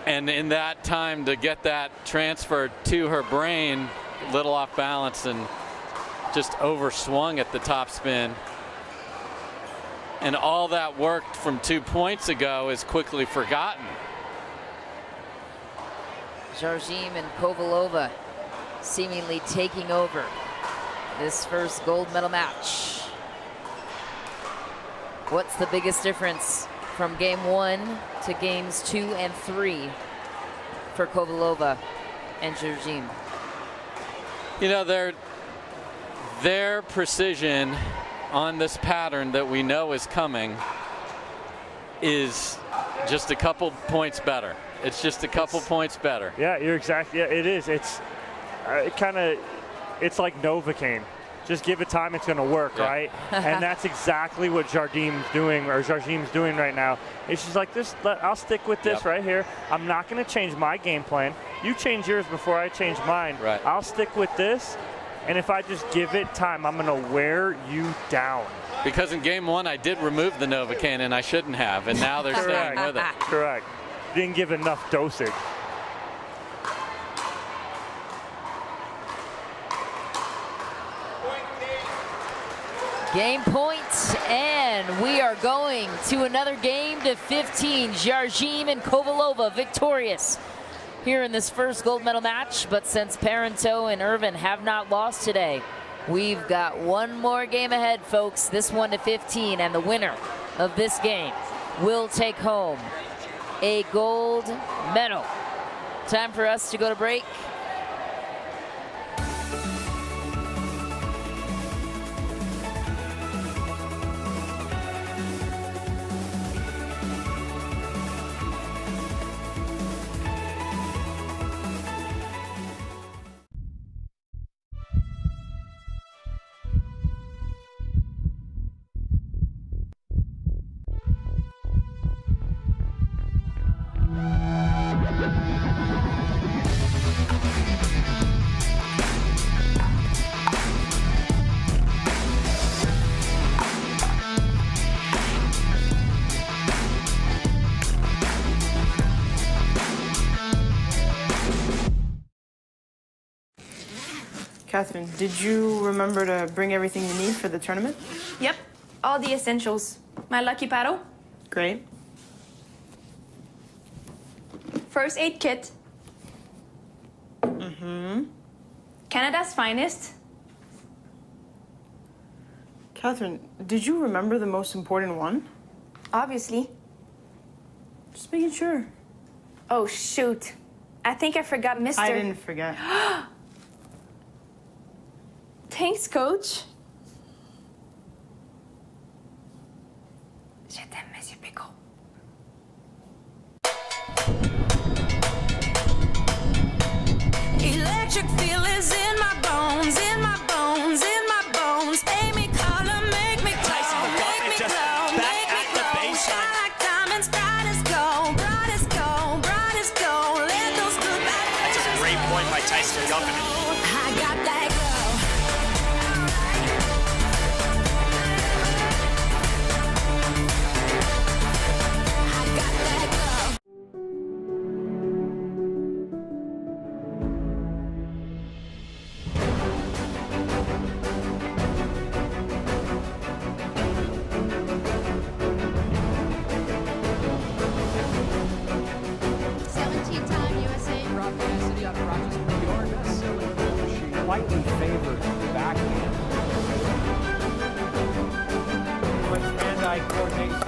And in that time to get that transfer to her brain, a little off balance and just overswung at the top spin. And all that worked from 2 points ago is quickly forgotten. Jargine and Kovalova seemingly taking over this first gold medal match. What's the biggest difference from game 1 to games 2 and 3 for Kovalova and Georgine? You know, their precision on this pattern that we know is coming is just a couple points better. It's just a couple points better. Yeah, you're exactly. Yeah, it is. It's it's like Novocaine. Just give it time, it's going to work, right? And that's exactly what Jardine's doing right now. It's just like this. I'll stick with this right here. I'm not going to change my game plan. You change yours before I change mine. Right. I'll stick with this, and if I just give it time, I'm going to wear you down. Because in game 1, I did remove the Novocaine, and I shouldn't have, and now they're staying with it. Correct. Didn't give enough dosage. Game point, and we are going to another game to 15. Georgine and Kovalova victorious here in this first gold medal match. But since Parenteau and Irvin have not lost today, we've got one more game ahead, folks. This one to 15, and the winner of this game will take home a gold medal. Time for us to go to break. Catherine, did you remember to bring everything you need for the tournament? Yep, all the essentials. My lucky paddle, Great. first aid kit. Canada's finest. Catherine, did you remember the most important one? Obviously. Just making sure. Oh, shoot. I think I forgot Mr. I didn't forget. Thanks, Coach. Je t'aime, Monsieur Pickle. Electric feel is in my bones, in my bones, in my bones. Pay me color, make me glow, make me glow, make me glow. Shine like diamonds, bright as gold, bright as gold, bright as gold. Let those good vibrations. That's a great point by Tyson Guffin. I got that glow. Slightly favored backhand. With hand-eye coordination.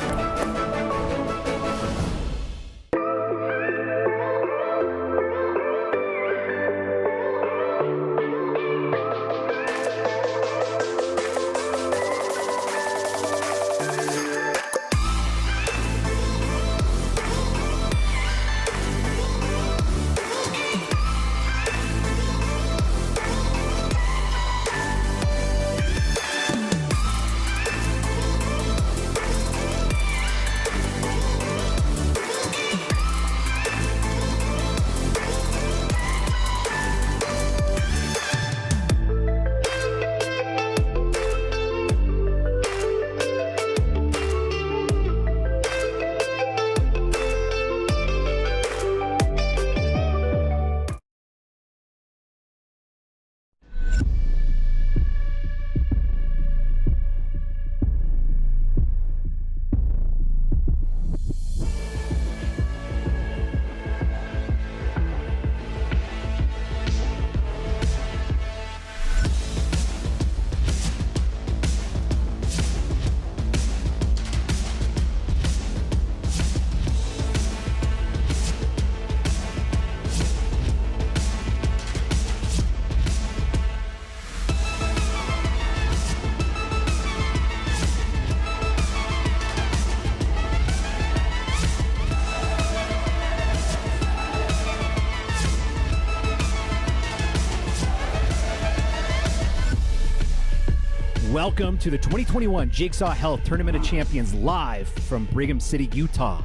Welcome to the 2021 Jigsaw Health Tournament of Champions live from Brigham City, Utah.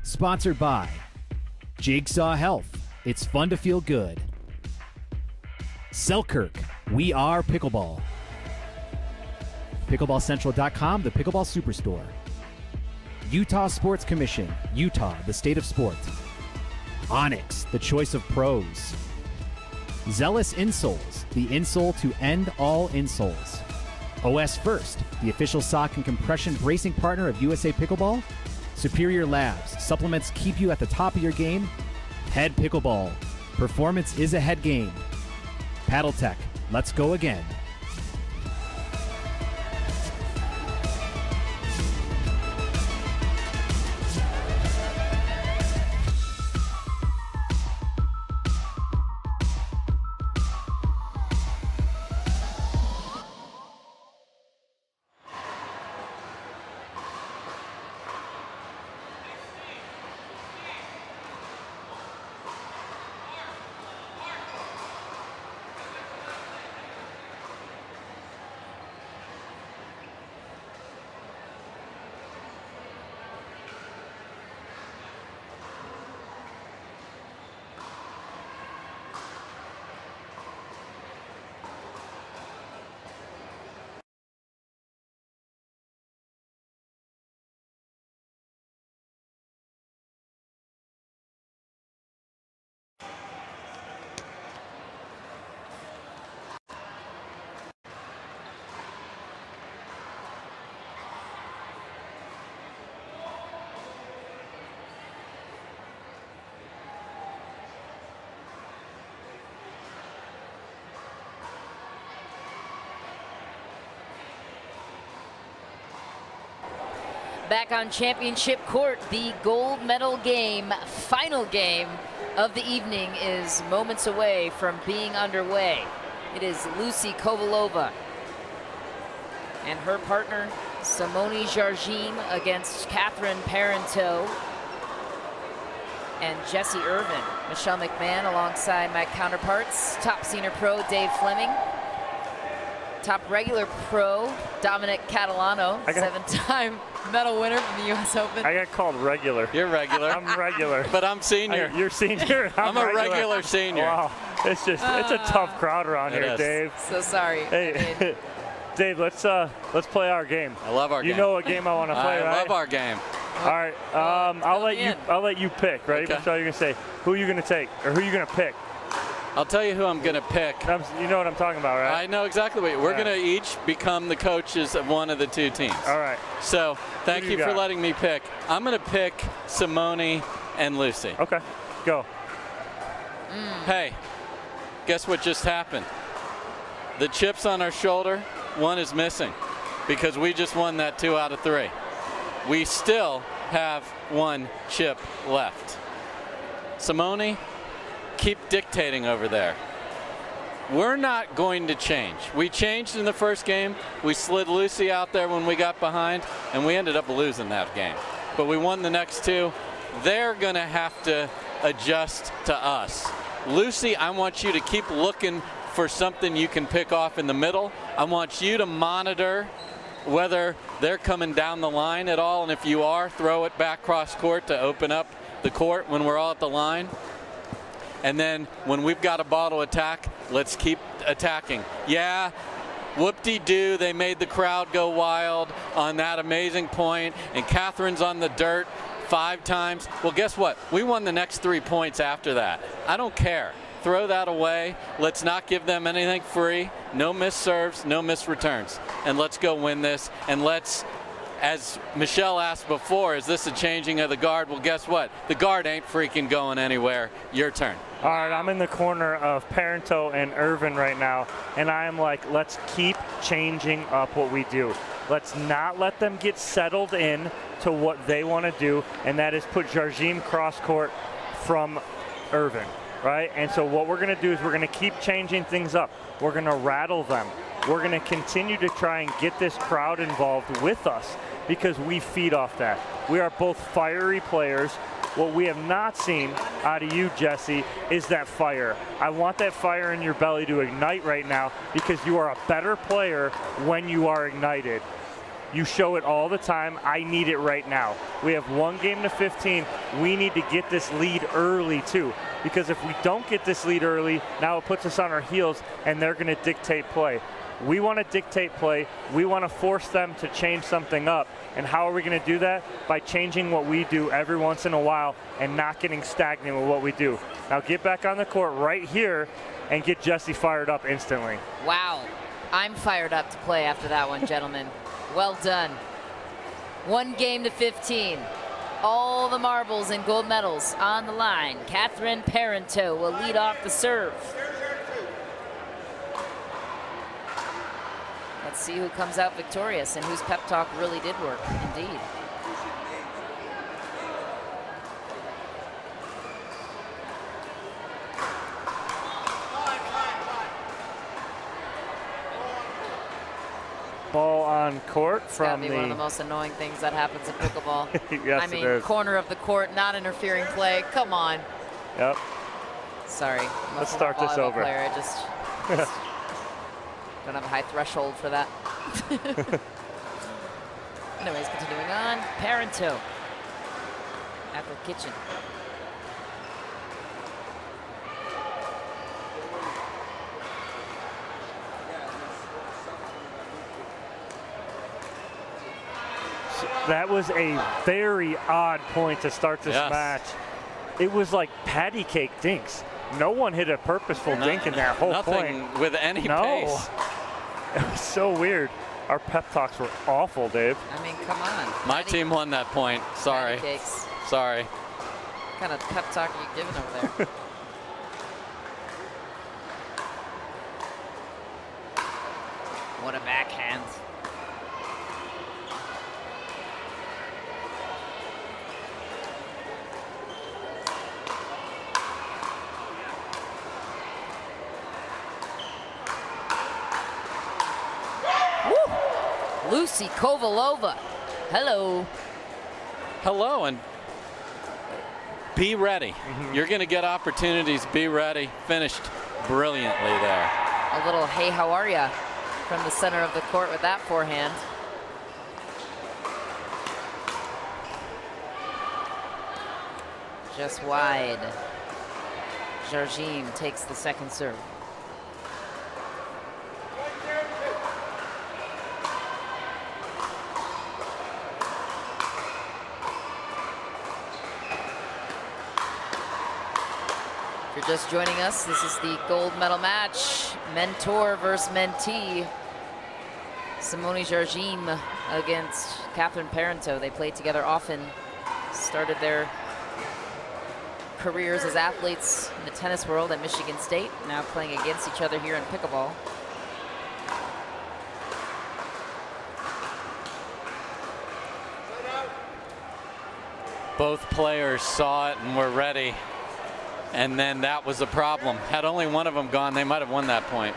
Sponsored by Jigsaw Health. It's fun to feel good. Selkirk. We are pickleball. PickleballCentral.com, the Pickleball Superstore. Utah Sports Commission. Utah, the state of sport. Onyx, the choice of pros. Zealous Insoles, the insole to end all insoles. OS First, the official sock and compression bracing partner of USA Pickleball. Superior Labs, supplements keep you at the top of your game. Head Pickleball, performance is a head game. Paddle Tech, let's go again. Back on championship court, the gold medal game, final game of the evening is moments away from being underway. It is Lucy Kovalova and her partner, Simone Jargim, against Catherine Parenteau and Jessie Irvin. Michelle McMahon alongside my counterparts, top senior pro Dave Fleming, top regular pro Dominic Catalano, seven-time medal winner from the U.S. Open. I got called regular. You're regular. I'm regular. But I'm senior. You're senior. I'm a regular senior. Wow, it's a tough crowd around here, is. Dave. So sorry. Hey, Dave, let's play our game. I love our game. You know what game I want to play, right? I love our game. All right, I'll let you pick. Ready? Okay. That's all you're gonna say. Who are you gonna take, or who are you gonna pick? I'll tell you who I'm going to pick. You know what I'm talking about, right? I know exactly what we're going to each become the coaches of one of the two teams. All right. So thank you for letting me pick. I'm going to pick Simone and Lucy. Okay, go. Hey, guess what just happened? The chips on our shoulder, one is missing because we just won that 2 out of 3. We still have one chip left. Simone, keep dictating over there. We're not going to change. We changed in the first game. We slid Lucy out there when we got behind, and we ended up losing that game. But we won the next 2. They're going to have to adjust to us. Lucy, I want you to keep looking for something you can pick off in the middle. I want you to monitor whether they're coming down the line at all, and if you are, throw it back cross court to open up the court when we're all at the line. And then when we've got a ball to attack, let's keep attacking. Yeah, whoop-de-doo, they made the crowd go wild on that amazing point, and Catherine's on the dirt 5 times. Well, guess what? We won the next 3 points after that. I don't care. Throw that away. Let's not give them anything free. No missed serves, no missed returns. And let's go win this. And let's, as Michelle asked before, is this a changing of the guard? Well, guess what? The guard ain't freaking going anywhere. Your turn. All right, I'm in the corner of Parenteau and Irvin right now, and I am like, let's keep changing up what we do. Let's not let them get settled in to what they want to do, and that is put Jargim cross court from Irvin, right? And so what we're going to do is we're going to keep changing things up. We're going to rattle them. We're going to continue to try and get this crowd involved with us because we feed off that. We are both fiery players. What we have not seen out of you, Jesse, is that fire. I want that fire in your belly to ignite right now because you are a better player when you are ignited. You show it all the time. I need it right now. We have 1 game to 15. We need to get this lead early too, because if we don't get this lead early, now it puts us on our heels and they're gonna dictate play. We wanna dictate play. We wanna force them to change something up. And how are we gonna do that? By changing what we do every once in a while and not getting stagnant with what we do. Now get back on the court right here and get Jesse fired up instantly. Wow, I'm fired up to play after that one, gentlemen. Well done. 1 game to 15. All the marbles and gold medals on the line. Catherine Parenteau will lead off the serve. Let's see who comes out victorious and whose pep talk really did work, indeed. Ball on court It's from gotta be one of the most annoying things that happens in pickleball. Yes, I mean, it is. corner of the court, not interfering play. Come on. Yep. Sorry. Let's start this volleyball over. Player. I just don't have a high threshold for that. Anyways, continuing on. Parenteau. Apple Kitchen. That was a very odd point to start this match. It was like patty cake dinks. No one hit a purposeful dink in that whole nothing point. with any pace. It was so weird. Our pep talks were awful, Dave. I mean, come on. My team won that point. Sorry. Patty cakes. Sorry. What kind of pep talk are you giving over there? What a backhand. Lucy Kovalova. Hello. Hello, and be ready. You're going to get opportunities. Be ready. Finished brilliantly there. A little hey, how are ya from the center of the court with that forehand. Just wide. Jargim takes the second serve. If you're just joining us, this is the gold medal match. Mentor versus mentee. Simone Jargim against Catherine Parenteau. They played together often, started their careers as athletes in the tennis world at Michigan State, now playing against each other here in pickleball. Both players saw it and were ready. And then that was the problem. Had only one of them gone, they might have won that point.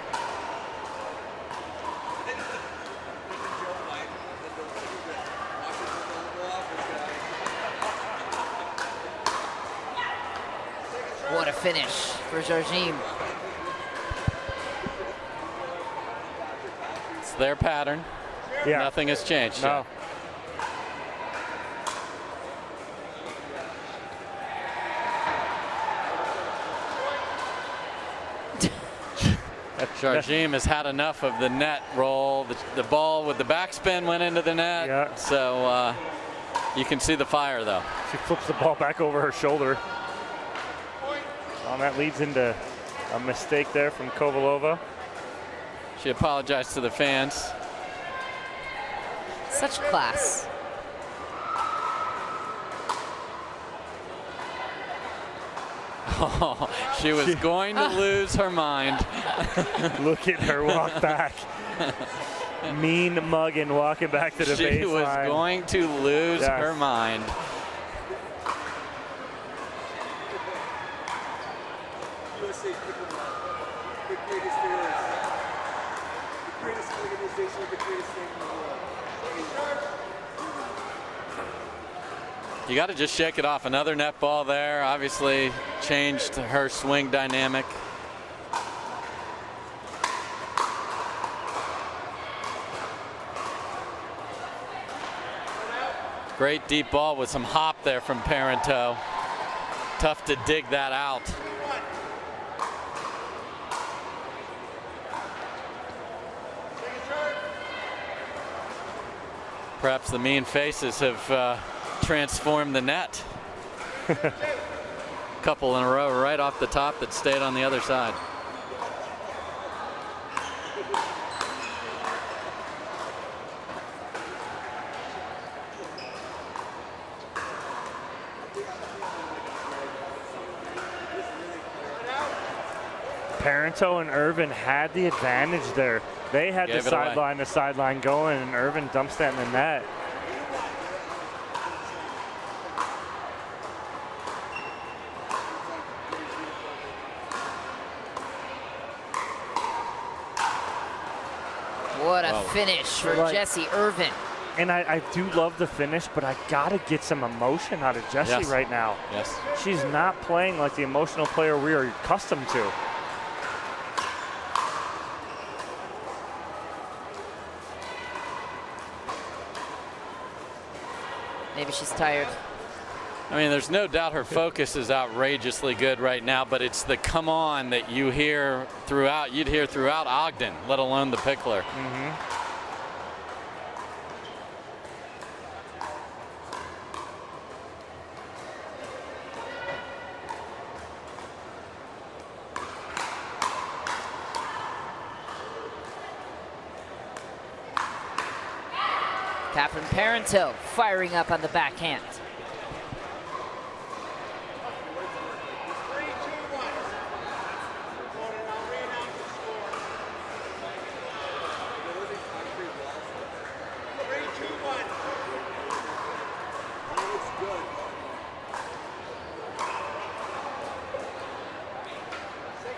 What a finish for Jargim. It's their pattern. Yeah. Nothing has changed. No. Jargim has had enough of the net roll. The ball with the backspin went into the net. Yeah. So you can see the fire, though. She flips the ball back over her shoulder. That leads into a mistake there from Kovalova. She apologized to the fans. Such class. Oh, she was going to lose her mind. Look at her walk back. Mean mugging walking back to the baseline. She was going to lose her mind. You got to just shake it off. Another net ball there. Obviously changed her swing dynamic. Great deep ball with some hop there from Parenteau. Tough to dig that out. Perhaps the mean faces have transformed the net. Couple in a row right off the top that stayed on the other side. Parenteau and Irvin had the advantage there. They had the sideline going, and Irvin dumps that in the net. What a finish for Jessie Irvin. And I do love the finish, but I gotta get some emotion out of Jessie right now. Yes. She's not playing like the emotional player we are accustomed to. Maybe she's tired. I mean, there's no doubt her focus is outrageously good right now, but it's the come on that you hear throughout, you'd hear throughout Ogden, let alone the Pickler. Catherine Parenteau firing up on the backhand.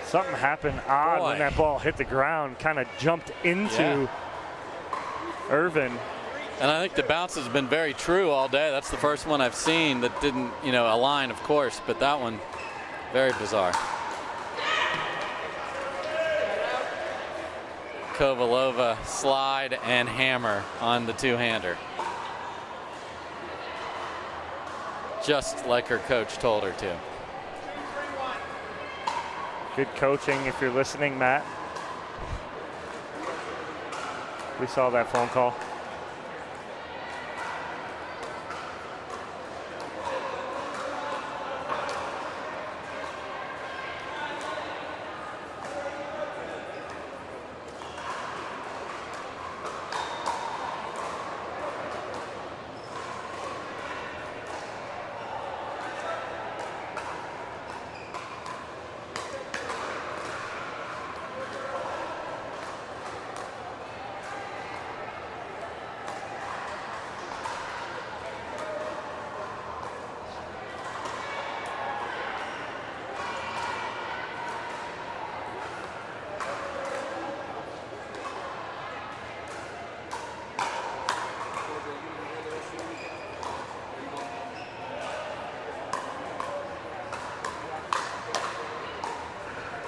Something happened odd when that ball hit the ground, kind of jumped into Irvin. And I think the bounce has been very true all day. That's the first one I've seen that didn't, align, of course, but that one, very bizarre. Kovalova slide and hammer on the two-hander. Just like her coach told her to. Good coaching if you're listening, Matt. We saw that phone call.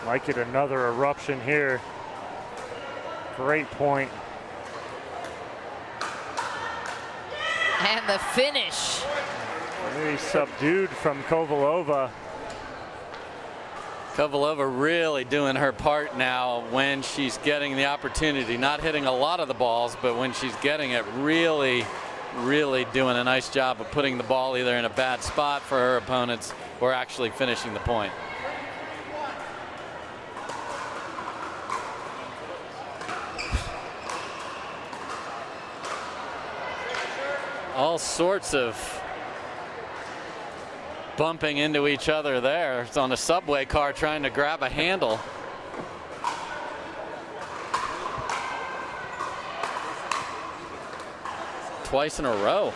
Might get another eruption here. Great point. And the finish. Very subdued from Kovalova. Kovalova really doing her part now when she's getting the opportunity. Not hitting a lot of the balls, but when she's getting it, really doing a nice job of putting the ball either in a bad spot for her opponents or actually finishing the point. All sorts of bumping into each other there. It's on a subway car trying to grab a handle. Twice in a row.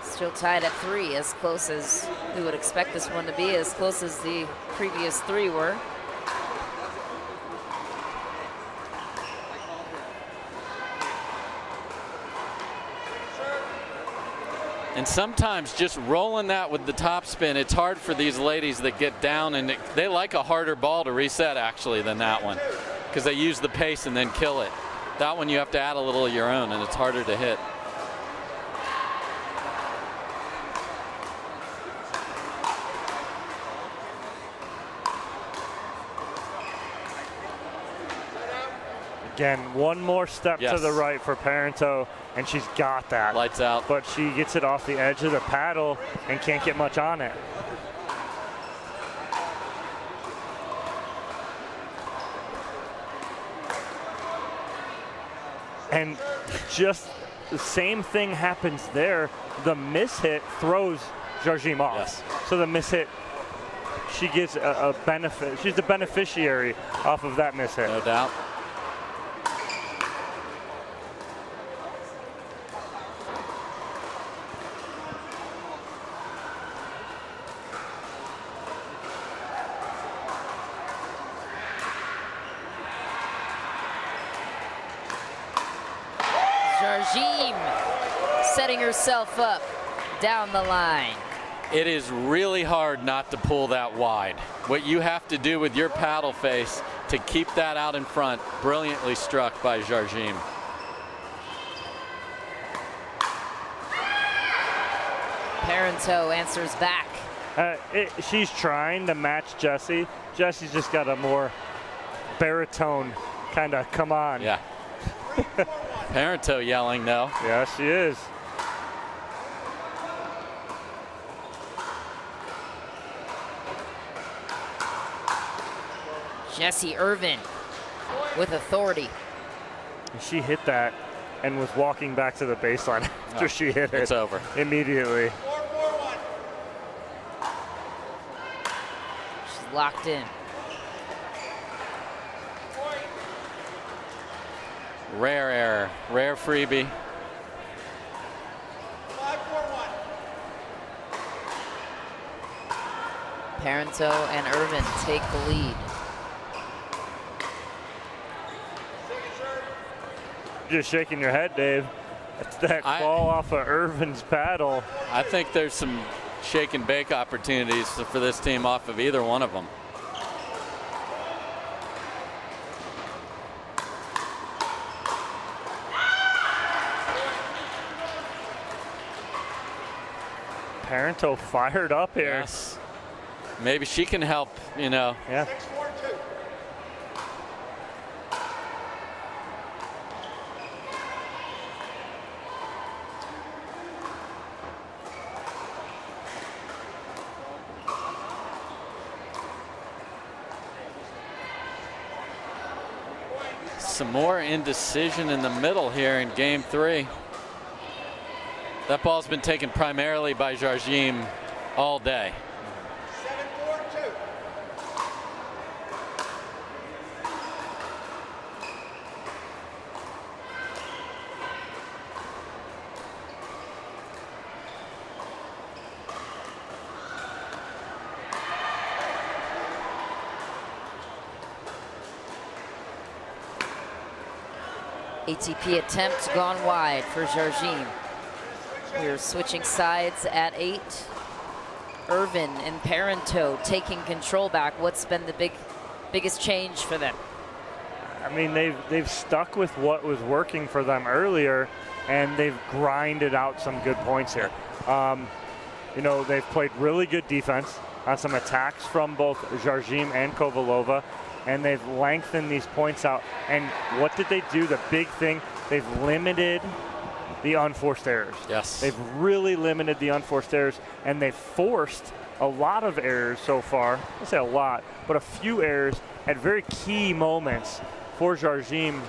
Still tied at 3, as close as we would expect this one to be, as close as the previous 3 were. And sometimes just rolling that with the top spin, it's hard for these ladies that get down, and they like a harder ball to reset actually than that one, because they use the pace and then kill it. That one you have to add a little of your own, and it's harder to hit. Again, one more step to the right for Parento, and she's got that. Lights out. But she gets it off the edge of the paddle and can't get much on it. And just the same thing happens there. The mishit throws Jarjim off. Yes. So the mishit, she gets a benefit. She's the beneficiary off of that mishit. No doubt. Jarjim setting herself up down the line. It is really hard not to pull that wide. What you have to do with your paddle face to keep that out in front, brilliantly struck by Jarjim. Parento answers back. She's trying to match Jessie. Jessie's just got a more baritone kind of come on. Yeah. Parento yelling no. Yeah, she is. Jessie Irvin with authority. She hit that and was walking back to the baseline after she hit it. It's over. Immediately. She's locked in. Rare error, rare freebie. 5-4-1. Parento and Irvin take the lead. Just shaking your head, Dave. That's that ball off of Irvin's paddle. I think there's some shake and bake opportunities for this team off of either one of them. Parento fired up here. Yes. Maybe she can help, you know. Yeah. 6-4-2. Some more indecision in the middle here in game 3. That ball's been taken primarily by Jarjim all day. 7-4-2. ATP attempt gone wide for Jarjim. We're switching sides at 8. Irvin and Parento taking control back. What's been the biggest change for them? I mean, they've stuck with what was working for them earlier, and they've grinded out some good points here. You know, they've played really good defense on some attacks from both Jarjim and Kovalova, and they've lengthened these points out. And what did they do? The big thing, they've limited the unforced errors. Yes. They've really limited the unforced errors, and they've forced a lot of errors so far. I say a lot, but a few errors at very key moments for Jarjim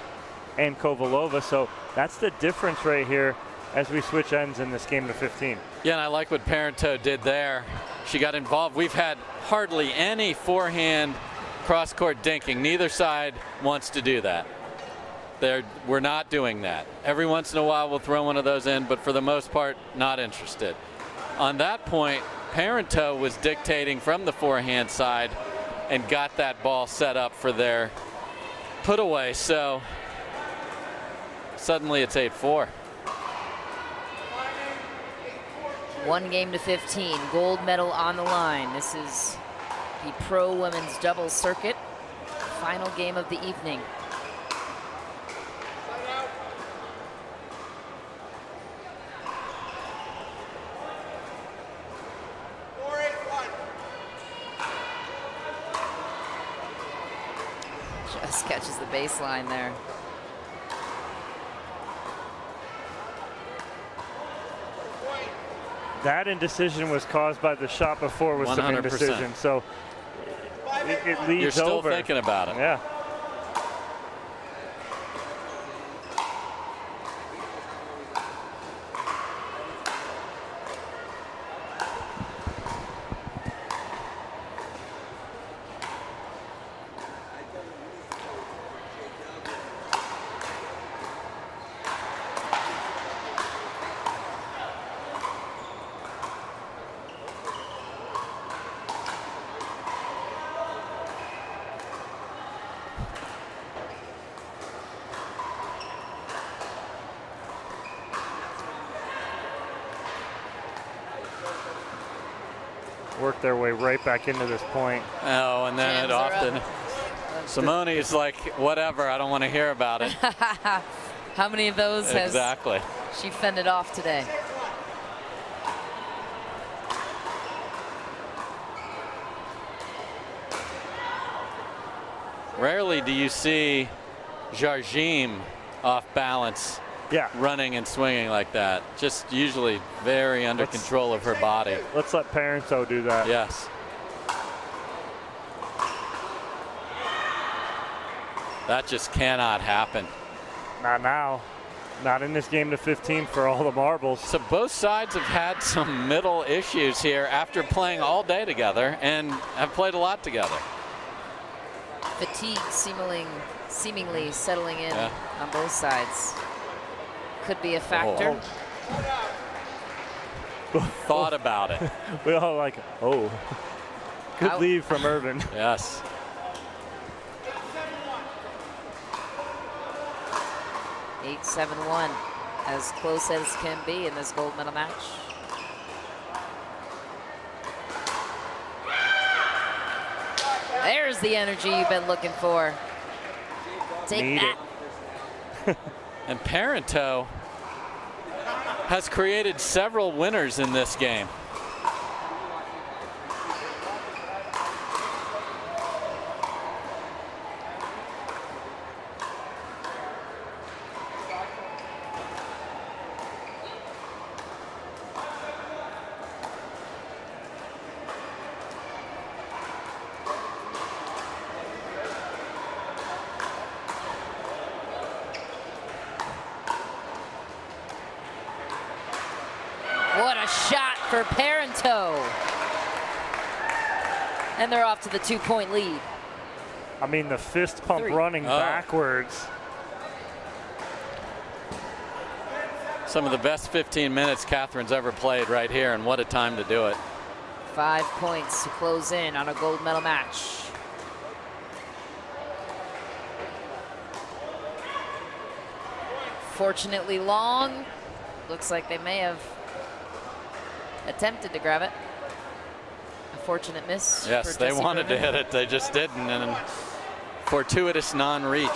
and Kovalova. So that's the difference right here as we switch ends in this game to 15. Yeah, and I like what Parento did there. She got involved. We've had hardly any forehand cross-court dinking. Neither side wants to do that. We're not doing that. Every once in a while we'll throw one of those in, but for the most part, not interested. On that point, Parento was dictating from the forehand side and got that ball set up for their put away. So suddenly it's 8-4. 1 game to 15, gold medal on the line. This is the pro women's doubles circuit, final game of the evening. Just catches the baseline there. That indecision was caused by the shot before with 100%. Some indecision, so it leads over. You're still thinking about it. Yeah. Work their way right back into this point. Oh, and then it often, Simone is like, whatever, I don't want to hear about it. How many of those has exactly she fended off today? Rarely do you see Jardim off balance. Yeah. Running and swinging like that. Just usually very under control of her body. Let's let Parento do that. Yes. That just cannot happen. Not now. Not in this game to 15 for all the marbles. So both sides have had some middle issues here after playing all day together and have played a lot together. Fatigue seemingly settling in on both sides. Could be a factor. Thought about it. We all like, oh. Good lead from Irvin. Yes. Eight, 7-1, as close as can be in this gold medal match. There's the energy you've been looking for. Take that. And Parento has created several winners in this game. What a shot for Parento. And they're off to the 2-point lead. I mean, the fist pump running backwards. Some of the best 15 minutes Catherine's ever played right here, and what a time to do it. 5 points to close in on a gold medal match. Fortunately long. Looks like they may have attempted to grab it. A fortunate miss. Yes, they wanted to hit it. They just didn't. And fortuitous non-reach.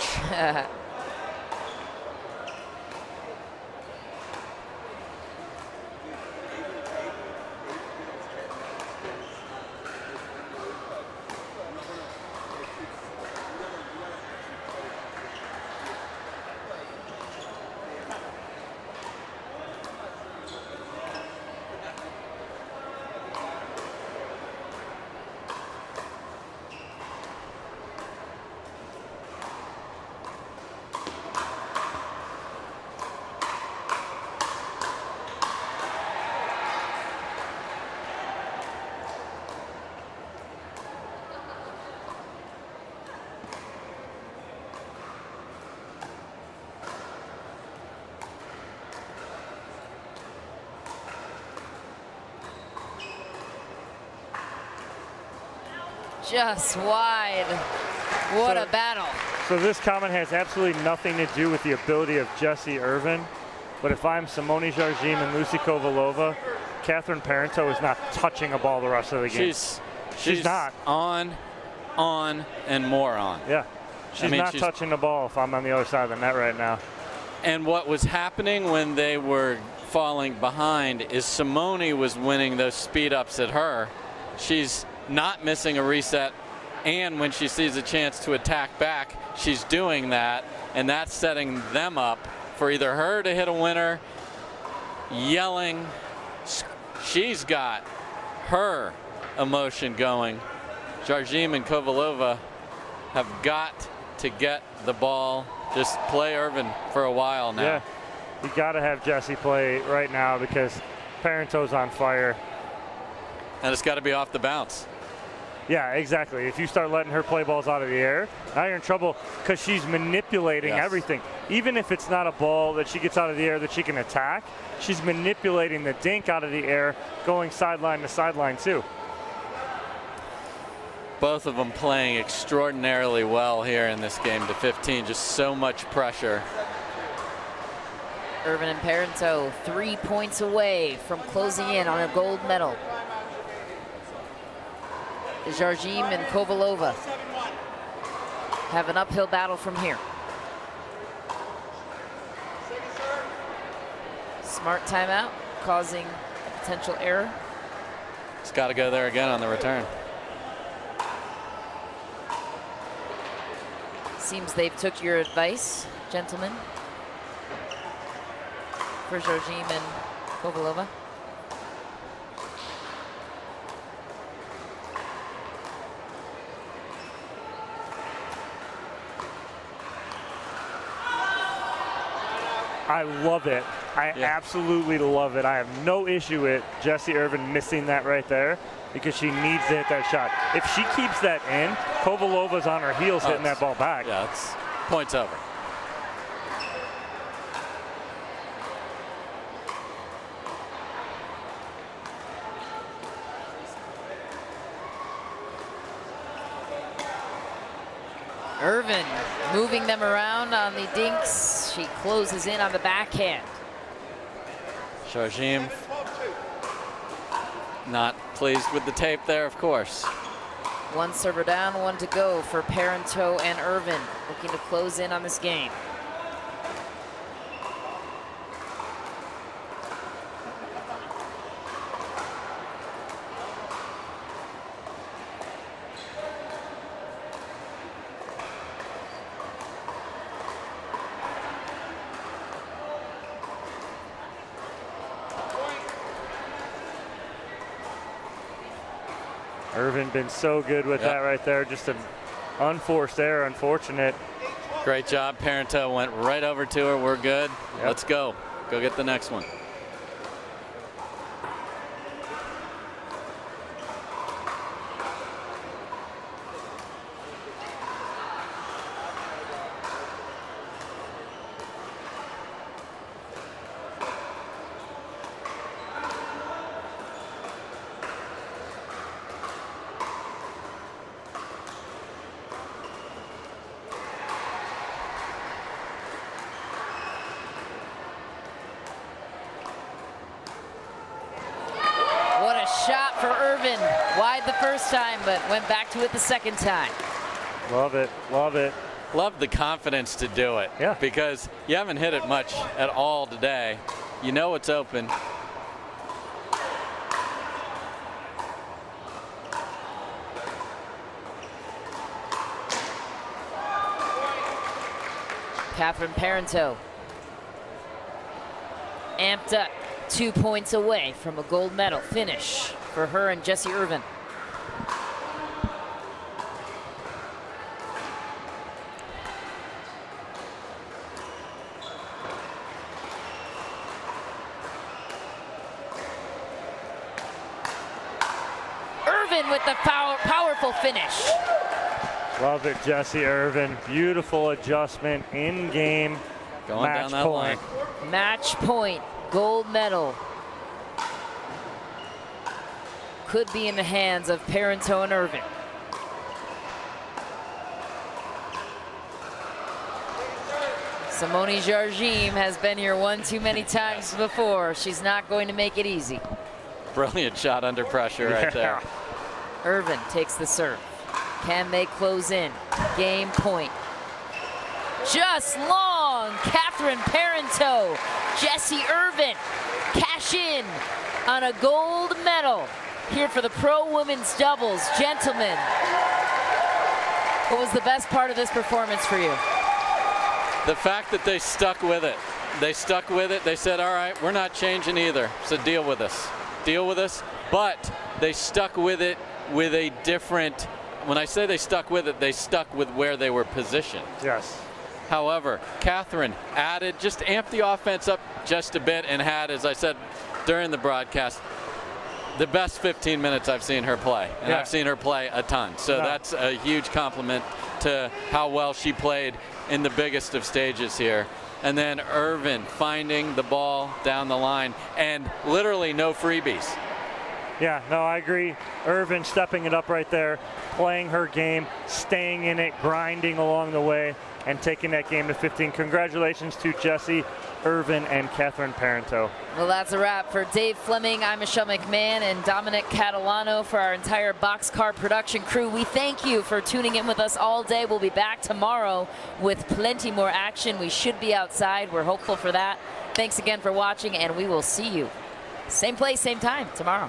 Just wide. What a battle. So this comment has absolutely nothing to do with the ability of Jessie Irvin. But if I'm Simone Jardim and Lucy Kovalova, Catherine Parenteau is not touching a ball the rest of the game. She's not. On, and more on. Yeah. She's not touching the ball if I'm on the other side of the net right now. And what was happening when they were falling behind is Simone was winning those speed ups at her. She's not missing a reset, and when she sees a chance to attack back, she's doing that, and that's setting them up for either her to hit a winner, yelling. She's got her emotion going. Jarjim and Kovalova have got to get the ball. Just play Irvin for a while now. Yeah, you got to have Jessie play right now because Parenteau's on fire. And it's got to be off the bounce. Yeah, exactly. If you start letting her play balls out of the air, now you're in trouble because she's manipulating everything. Even if it's not a ball that she gets out of the air that she can attack, she's manipulating the dink out of the air, going sideline to sideline too. Both of them playing extraordinarily well here in this game to 15. Just so much pressure. Irvin and Parenteau 3 points away from closing in on a gold medal. Jarjim and Kovalova have an uphill battle from here. Smart timeout, causing a potential error. It's got to go there again on the return. Seems they've took your advice, gentlemen, for Jarjim and Kovalova. I love it. I absolutely love it. I have no issue with Jessie Irvin missing that right there because she needs to hit that shot. If she keeps that in, Kovalova's on her heels hitting that ball back. Yeah, it's points over. Irvin moving them around on the dinks. She closes in on the backhand. Jarjim not pleased with the tape there, of course. One server down, one to go for Parenteau and Irvin, looking to close in on this game. Irvin been so good with that right there. Just an unforced error, unfortunate. Great job. Parenteau went right over to her. We're good. Let's go. Go get the next one. Shot for Irvin, wide the first time, but went back to it the second time. Love it, love it. Love the confidence to do it. Yeah. Because you haven't hit it much at all today. You know it's open. Catherine Parenteau amped up, 2 points away from a gold medal finish for her and Jessie Irvin. Irvin with the powerful finish. Love it, Jessie Irvin. Beautiful adjustment in game. Going down that line. Match point. Gold medal could be in the hands of Parenteau and Irvin. Simone Jarjim has been here one too many times before. She's not going to make it easy. Brilliant shot under pressure right there. Irvin takes the serve. Can they close in? Game point. Just long. Catherine Parenteau, Jessie Irvin cash in on a gold medal here for the pro women's doubles. Gentlemen, what was the best part of this performance for you? The fact that they stuck with it. They stuck with it. They said, all right, we're not changing either, so deal with us. Deal with us. But they stuck with it with a different, when I say they stuck with it, they stuck with where they were positioned. Yes. However, Catherine added, just amped the offense up just a bit and had, as I said during the broadcast, the best 15 minutes I've seen her play. And Yeah. I've seen her play a ton. So that's a huge compliment to how well she played in the biggest of stages here. And then Irvin finding the ball down the line and literally no freebies. Yeah, no, I agree. Irvin stepping it up right there, playing her game, staying in it, grinding along the way, and taking that game to 15. Congratulations to Jessie, Irvin, and Catherine Parenteau. Well, that's a wrap. For Dave Fleming, I'm Michelle McMahon, and Dominic Catalano for our entire Boxcar production crew. We thank you for tuning in with us all day. We'll be back tomorrow with plenty more action. We should be outside. We're hopeful for that. Thanks again for watching, and we will see you same place, same time tomorrow.